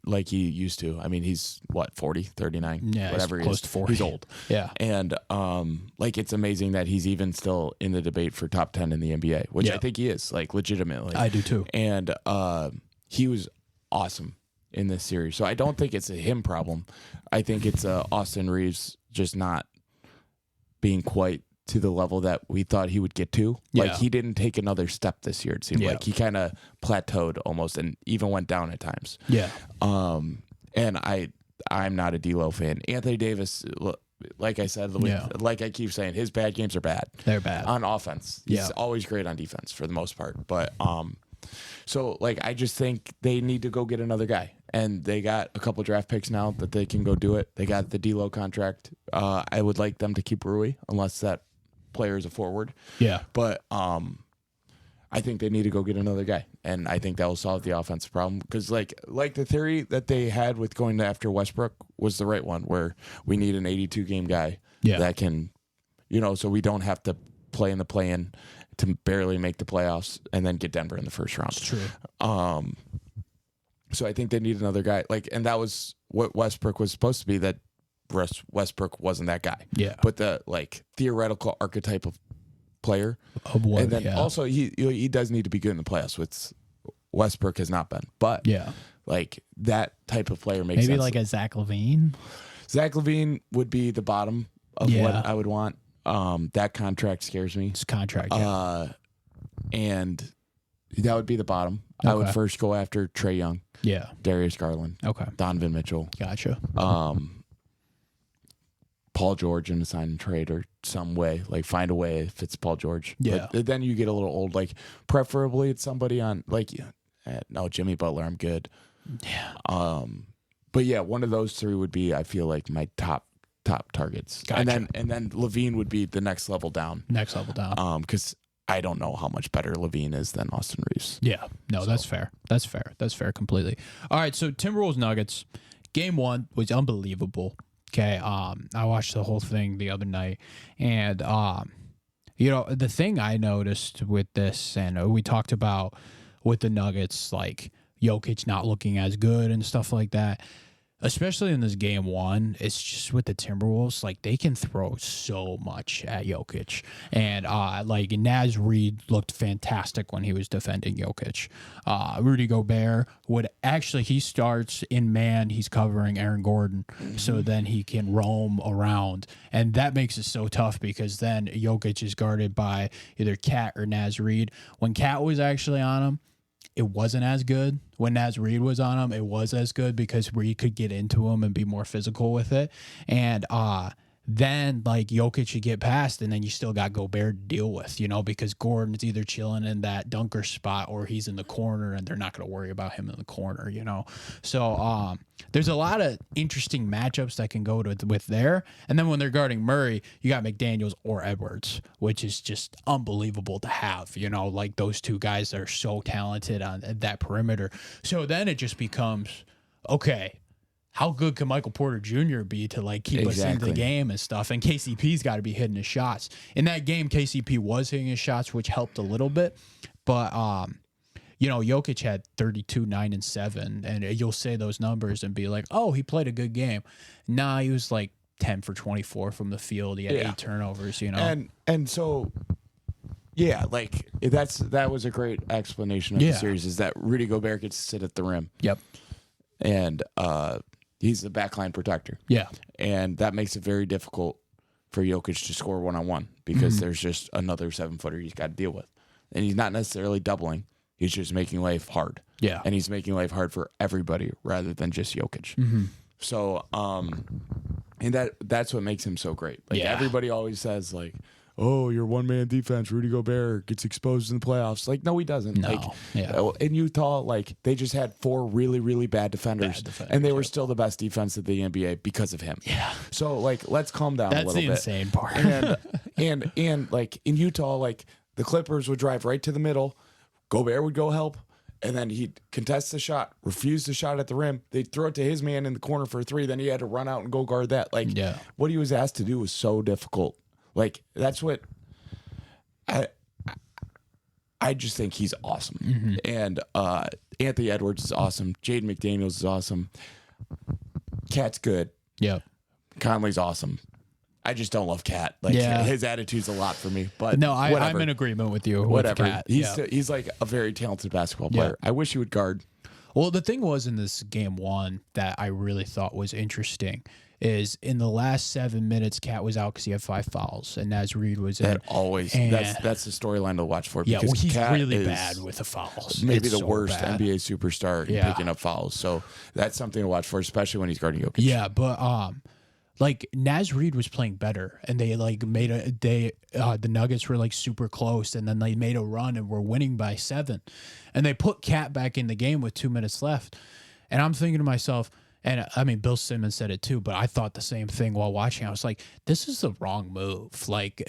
Like he used to. I mean, he's what, 40, 39, Yeah, whatever he's he close is. to 40. He's old. Yeah. And like it's amazing that he's even still in the debate for top 10 in the NBA, which Yeah. I think he is, like legitimately. I do too. And he was awesome in this series. So I don't think it's a him problem. I think it's Austin Reeves just not being quite to the level that we thought he would get to. Like Yeah. he didn't take another step this year. It seemed Yeah. like he kind of plateaued almost and even went down at times. Yeah. And I'm not a D'Lo fan. Anthony Davis, like I said, Yeah. like I keep saying, his bad games are bad. They're bad. On offense. He's Yeah. always great on defense for the most part. But so like I just think they need to go get another guy. And they got a couple draft picks now that they can go do it. They got the D'Lo contract. I would like them to keep Rui unless that player is a forward. Yeah. But I think they need to go get another guy, and I think that will solve the offensive problem. Because like the theory that they had with going after Westbrook was the right one, where we need an 82 game guy that can, you know, so we don't have to play in the play-in to barely make the playoffs and then get Denver in the first round. It's true. So I think they need another guy. Like, and that was what Westbrook was supposed to be. That Westbrook wasn't that guy. Yeah. But the like theoretical archetype of player. Of what? And then also he does need to be good in the playoffs, which Westbrook has not been. But like that type of player makes maybe sense. like a Zach LaVine. Zach LaVine would be the bottom of what I would want. That contract scares me. His contract. And that would be the bottom. I would first go after Trae Young, Darius Garland, Donovan Mitchell. Gotcha. Paul George in a sign and trade or some way, like find a way if it's Paul George. Yeah. But then you get a little old, like preferably it's somebody on like, no, Jimmy Butler, I'm good. Yeah. But yeah, one of those three would be, I feel like my top targets. Gotcha. And then Levine would be the next level down. Next level down. Because I don't know how much better Levine is than Austin Reeves. Yeah. No, that's fair. That's fair. That's fair completely. All right. So Timberwolves Nuggets, game one was unbelievable. Okay. I watched the whole thing the other night, and you know, the thing I noticed with this, and we talked about with the Nuggets, like Jokic not looking as good and stuff like that. Especially in this game one, it's just with the Timberwolves, like they can throw so much at Jokic. And like Naz Reid looked fantastic when he was defending Jokic. Rudy Gobert he starts in man, he's covering Aaron Gordon. So then he can roam around. And that makes it so tough because then Jokic is guarded by either Cat or Naz Reid. When Cat was actually on him, it wasn't as good. When Naz Reid was on him, it was as good because Reid could get into him and be more physical with it. And then like Jokic should get past, and then you still got Gobert to deal with, you know, because Gordon's either chilling in that dunker spot or he's in the corner, and they're not going to worry about him in the corner, you know. So there's a lot of interesting matchups that can go with there. And then when they're guarding Murray, you got McDaniels or Edwards, which is just unbelievable to have, you know, like those two guys that are so talented on that perimeter. So then it just becomes, okay, how good can Michael Porter Jr. be to like keep us in the game and stuff? And KCP's got to be hitting his shots. In that game, KCP was hitting his shots, which helped a little bit. But, you know, Jokic had 32, 9, and 7. And you'll say those numbers and be like, oh, he played a good game. Nah, he was like 10 for 24 from the field. He had 8 turnovers, you know. And so, yeah, like that was a great explanation of the series is that Rudy Gobert gets to sit at the rim. Yep. And he's the backline protector. Yeah. And that makes it very difficult for Jokic to score one-on-one because there's just another 7-footer he's got to deal with. And he's not necessarily doubling. He's just making life hard. Yeah. And he's making life hard for everybody rather than just Jokic. So, and that's what makes him so great. Like everybody always says like, oh, your one-man defense, Rudy Gobert gets exposed in the playoffs. Like, no, he doesn't. No, Like, yeah. in Utah, like, they just had 4 really, really bad defenders, and they were still the best defense of the NBA because of him. Yeah. So, like, let's calm down a That's little the bit. insane part. And like in Utah, like the Clippers would drive right to the middle, Gobert would go help, and then he'd contest the shot, refuse the shot at the rim. They'd throw it to his man in the corner for a 3. Then he had to run out and go guard that. Like, what he was asked to do was so difficult. Like, that's what I just think he's awesome. Mm-hmm. And Anthony Edwards is awesome. Jaden McDaniels is awesome. Cat's good. Yeah. Conley's awesome. I just don't love Cat. Like, his attitude's a lot for me. But No, I'm whatever. in agreement with you. Whatever. With Kat. He's like a very talented basketball player. I wish he would guard. Well, the thing was in this game 1 that I really thought was interesting is in the last 7 minutes, Cat was out because he had 5 fouls, and Naz Reid was in. That always that's the storyline to watch for. Yeah, because well, he's Cat really is bad with the fouls. maybe It's the so worst bad. NBA superstar in picking up fouls. So that's something to watch for, especially when he's guarding Jokic. Yeah, but like Naz Reid was playing better, and they like made the Nuggets were like super close, and then they made a run and were winning by 7, and they put Cat back in the game with 2 minutes left, and I'm thinking to myself. And I mean, Bill Simmons said it too, but I thought the same thing while watching. I was like, this is the wrong move. Like,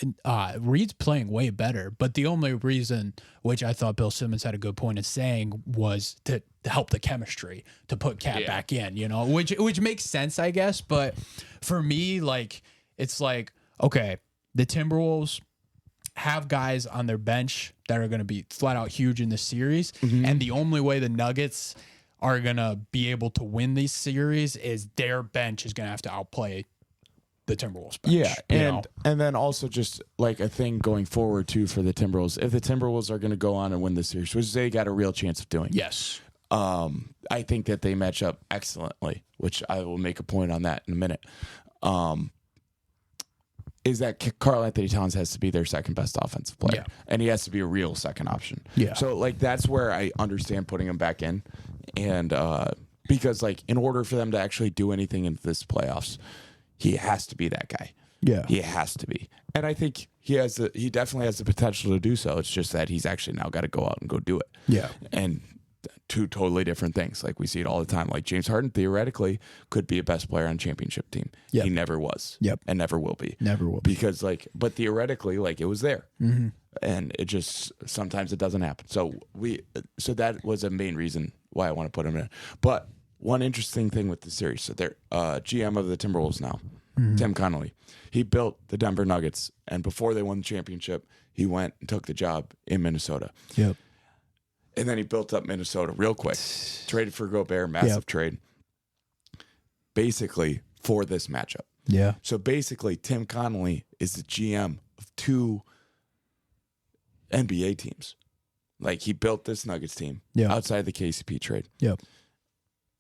Reed's playing way better, but the only reason, which I thought Bill Simmons had a good point in saying, was to help the chemistry, to put Cat back in, you know, which makes sense, I guess. But for me, like, it's like, okay, the Timberwolves have guys on their bench that are going to be flat out huge in this series. And the only way the Nuggets are going to be able to win these series is their bench is going to have to outplay the Timberwolves bench. Yeah, and then also just like a thing going forward too for the Timberwolves. If the Timberwolves are going to go on and win the series, which they got a real chance of doing. Yes. I think that they match up excellently, which I will make a point on that in a minute. Is that Karl Anthony Towns has to be their second best offensive player, and he has to be a real second option. Yeah. So like that's where I understand putting him back in, and because like in order for them to actually do anything in this playoffs, he has to be that guy. Yeah. He has to be, and I think he definitely has the potential to do so. It's just that he's actually now got to go out and go do it. Yeah. And 2 totally different things. Like we see it all the time. Like James Harden theoretically could be a best player on a championship team. Yep. He never was. Yep. And never will be. Never will be. Because like, but theoretically, like it was there. And it just, sometimes it doesn't happen. So that was a main reason why I want to put him in. But one interesting thing with the series, so they're GM of the Timberwolves now, Tim Connolly, he built the Denver Nuggets. And before they won the championship, he went and took the job in Minnesota. Yep. And then he built up Minnesota real quick. Traded for Gobert, massive trade. Basically, for this matchup. Yeah. So basically, Tim Connolly is the GM of 2 NBA teams. Like, he built this Nuggets team outside the KCP trade. Yep.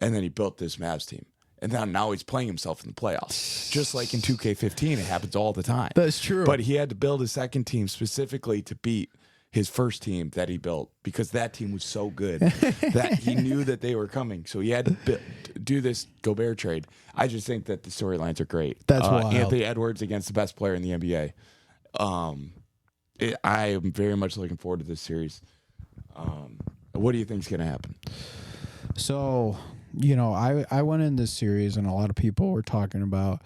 And then he built this Mavs team. And now he's playing himself in the playoffs. Just like in 2K15, it happens all the time. That's true. But he had to build a second team specifically to beat his first team that he built, because that team was so good that he knew that they were coming. So he had to do this Gobert trade. I just think that the storylines are great. That's wild. Anthony Edwards against the best player in the NBA. I am very much looking forward to this series. What do you think is going to happen? So, you know, I went in this series and a lot of people were talking about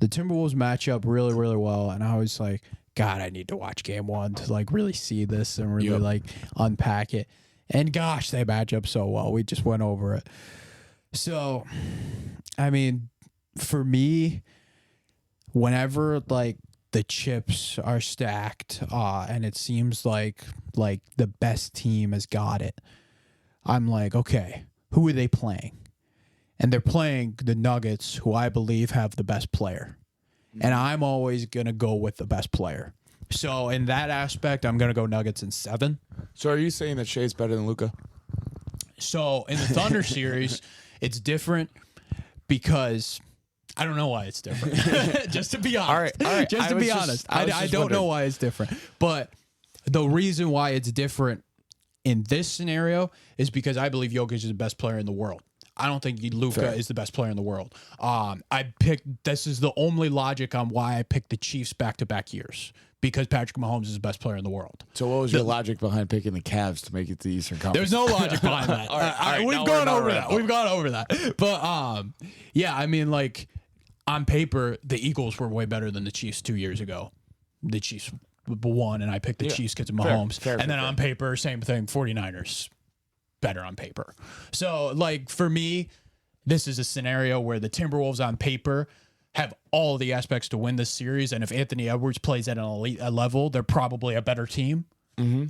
the Timberwolves match up really, really well. And I was like, God, I need to watch game 1 to like really see this and really like unpack it. And gosh, they match up so well. We just went over it. So, I mean, for me, whenever like the chips are stacked and it seems like the best team has got it, I'm like, okay, who are they playing? And they're playing the Nuggets, who I believe have the best player. And I'm always going to go with the best player. So in that aspect, I'm going to go Nuggets in 7. So are you saying that Shea's better than Luka? So in the Thunder series, it's different because I don't know why it's different. Just to be honest. All right. Just to be honest. I don't know why it's different. But the reason why it's different in this scenario is because I believe Jokic is the best player in the world. I don't think Luka is the best player in the world. This is the only logic on why I picked the Chiefs back-to-back years, because Patrick Mahomes is the best player in the world. So what was your logic behind picking the Cavs to make it to the Eastern Conference? There's no logic behind that. All right, We've gone over that. We've gone over that. But yeah, I mean, like on paper, the Eagles were way better than the Chiefs 2 years ago. The Chiefs won, and I picked the Chiefs because of Mahomes. Fair, and then on paper, same thing. 49ers better on paper. So like for me, this is a scenario where the Timberwolves on paper have all the aspects to win this series, and if Anthony Edwards plays at an elite level, they're probably a better team. Mm-hmm.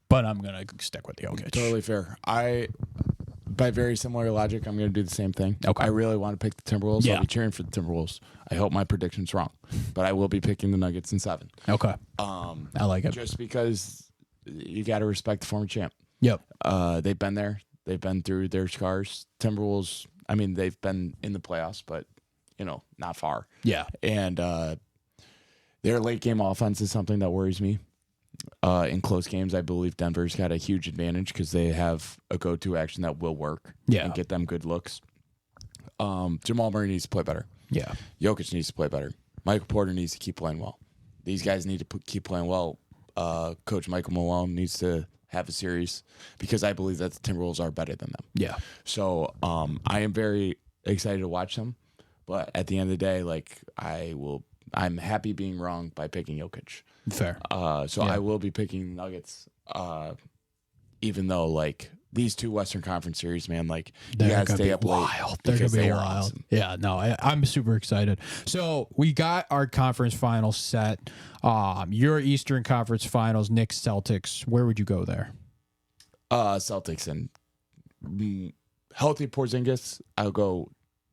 But I'm gonna stick with Jokic. Totally fair. By very similar logic, I'm gonna do the same thing. Okay. I really want to pick the Timberwolves. Yeah. I'll be cheering for the Timberwolves. I hope my prediction's wrong, but I will be picking the Nuggets in 7. Okay. I like it. Just because you got to respect the former champ. Yep. They've been there. They've been through their scars. Timberwolves. I mean, they've been in the playoffs, but not far. Yeah. And their late game offense is something that worries me. In close games, I believe Denver's got a huge advantage because they have a go-to action that will work and get them good looks. Jamal Murray needs to play better. Yeah. Jokic needs to play better. Michael Porter needs to keep playing well. These guys need to keep playing well. Coach Michael Malone needs to have a series because I believe that the Timberwolves are better than them. Yeah. So I am very excited to watch them. But at the end of the day, like I'm happy being wrong by picking Jokic. Fair. So I will be picking Nuggets, even though like these 2 Western Conference series, man, like you gotta stay up late. They're gonna be they are wild. awesome. Yeah, no, I'm super excited. So we got our conference finals set. Your Eastern Conference Finals, Knicks, Celtics. Where would you go there? Celtics and healthy Porzingis. I'll go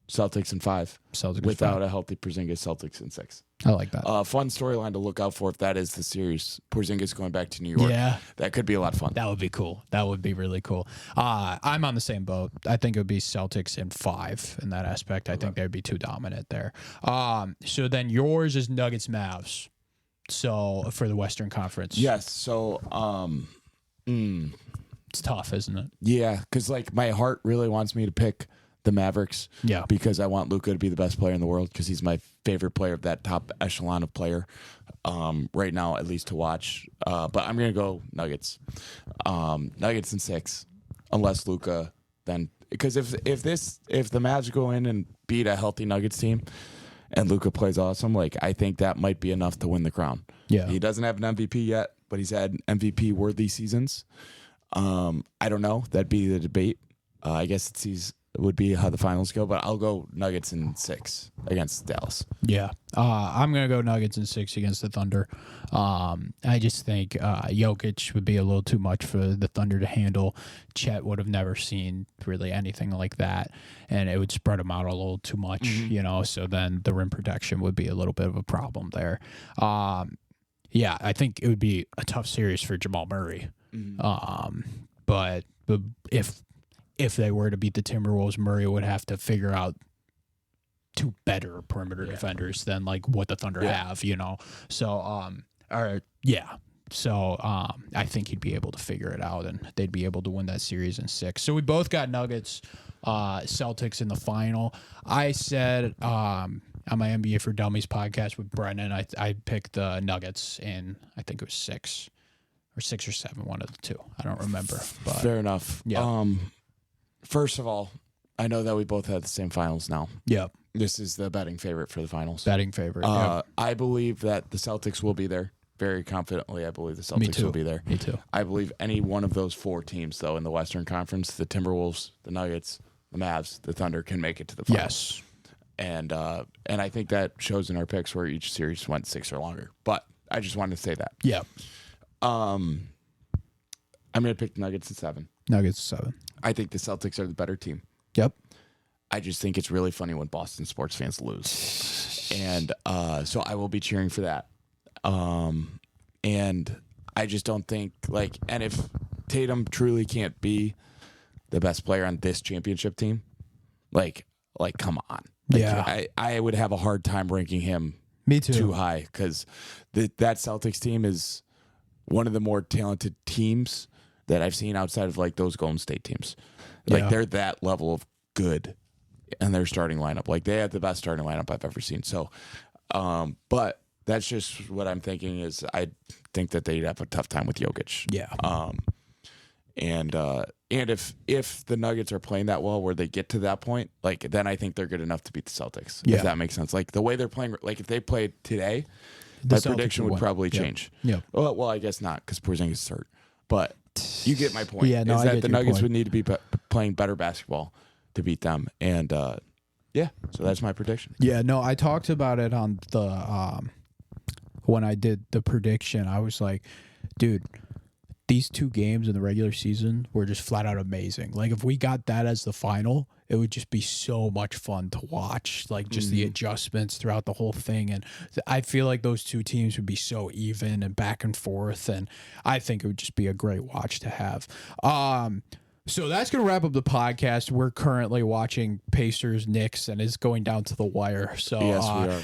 Celtics in 5. Celtics without 5. a healthy Porzingis. Celtics in 6. I like that. Fun storyline to look out for if that is the series. Porzingis going back to New York. Yeah. That could be a lot of fun. That would be cool. That would be really cool. I'm on the same boat. I think it would be Celtics in 5 in that aspect. I think they'd be too dominant there. So then yours is Nuggets Mavs. So for the Western Conference. Yes. So It's tough, isn't it? yeah, because like my heart really wants me to pick the Mavericks. Yeah. Because I want Luka to be the best player in the world because he's my favorite player of that top echelon of player right now, at least to watch. But I'm gonna go Nuggets. Nuggets in 6, unless Luka then because if the Mavs go in and beat a healthy Nuggets team and Luka plays awesome, like I think that might be enough to win the crown. Yeah. He doesn't have an MVP yet, but he's had MVP worthy seasons. I don't know. That'd be the debate. I guess it would be how the finals go, but I'll go Nuggets in 6 against Dallas. Yeah. I'm going to go Nuggets in 6 against the Thunder. I just think Jokic would be a little too much for the Thunder to handle. Chet would have never seen really anything like that, and it would spread him out a little too much, so then the rim protection would be a little bit of a problem there. Yeah, I think it would be a tough series for Jamal Murray. But if they were to beat the Timberwolves, Murray would have to figure out 2 better perimeter defenders than like what the Thunder have, So So I think he'd be able to figure it out, and they'd be able to win that series in 6. So we both got Nuggets, Celtics in the final. I said on my NBA for Dummies podcast with Brennan, I picked the Nuggets in, I think it was 6 or 7, one of the 2. I don't remember. But Fair enough. Yeah. First of all, I know that we both had the same finals now. Yeah. This is the betting favorite for the finals. Betting favorite. Yeah. I believe that the Celtics will be there. Very confidently, I believe the Celtics will be there. Me too. I believe any one of those 4 teams, though, in the Western Conference, the Timberwolves, the Nuggets, the Mavs, the Thunder, can make it to the finals. Yes. And I think that shows in our picks where each series went 6 or longer. But I just wanted to say that. Yeah. I'm going to pick the Nuggets at 7. Nuggets 7. I think the Celtics are the better team. Yep. I just think it's really funny when Boston sports fans lose. And so I will be cheering for that. And I just don't think, and if Tatum truly can't be the best player on this championship team, come on. I would have a hard time ranking him Me too. too high because that Celtics team is one of the more talented teams that I've seen outside of those Golden State teams. They're that level of good in their starting lineup. They have the best starting lineup I've ever seen. So, but That's just what I'm thinking. Is I think that they'd have a tough time with Jokic. Yeah. And if the Nuggets are playing that well, where they get to that point, like then I think they're good enough to beat the Celtics. Yeah. If that makes sense. Like the way they're playing, like if they played today, The my Celtics prediction would win. probably Yeah. change. Yeah. Well, I guess not because Porzingis is hurt. But you get my point. Yeah, no, is I that get the your Nuggets point. would need to be playing better basketball to beat them. And yeah, so that's my prediction. Yeah, no, I talked about it on the when I did the prediction. I was like, dude, these 2 games in the regular season were just flat out amazing. Like if we got that as the final, it would just be so much fun to watch. Like just the adjustments throughout the whole thing, and I feel like those 2 teams would be so even and back and forth, and I think it would just be a great watch to have. So that's going to wrap up the podcast. We're currently watching Pacers Knicks, and it's going down to the wire. So Yes, we are.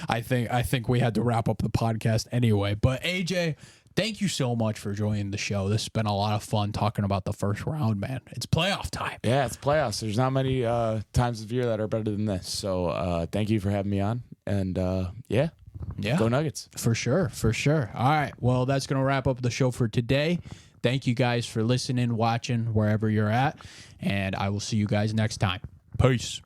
I think we had to wrap up the podcast anyway. But AJ, thank you so much for joining the show. This has been a lot of fun talking about the first round, man. It's playoff time. Yeah, it's playoffs. There's not many times of year that are better than this. So thank you for having me on. And yeah, go Nuggets. For sure. All right. Well, that's going to wrap up the show for today. Thank you guys for listening, watching, wherever you're at. And I will see you guys next time. Peace.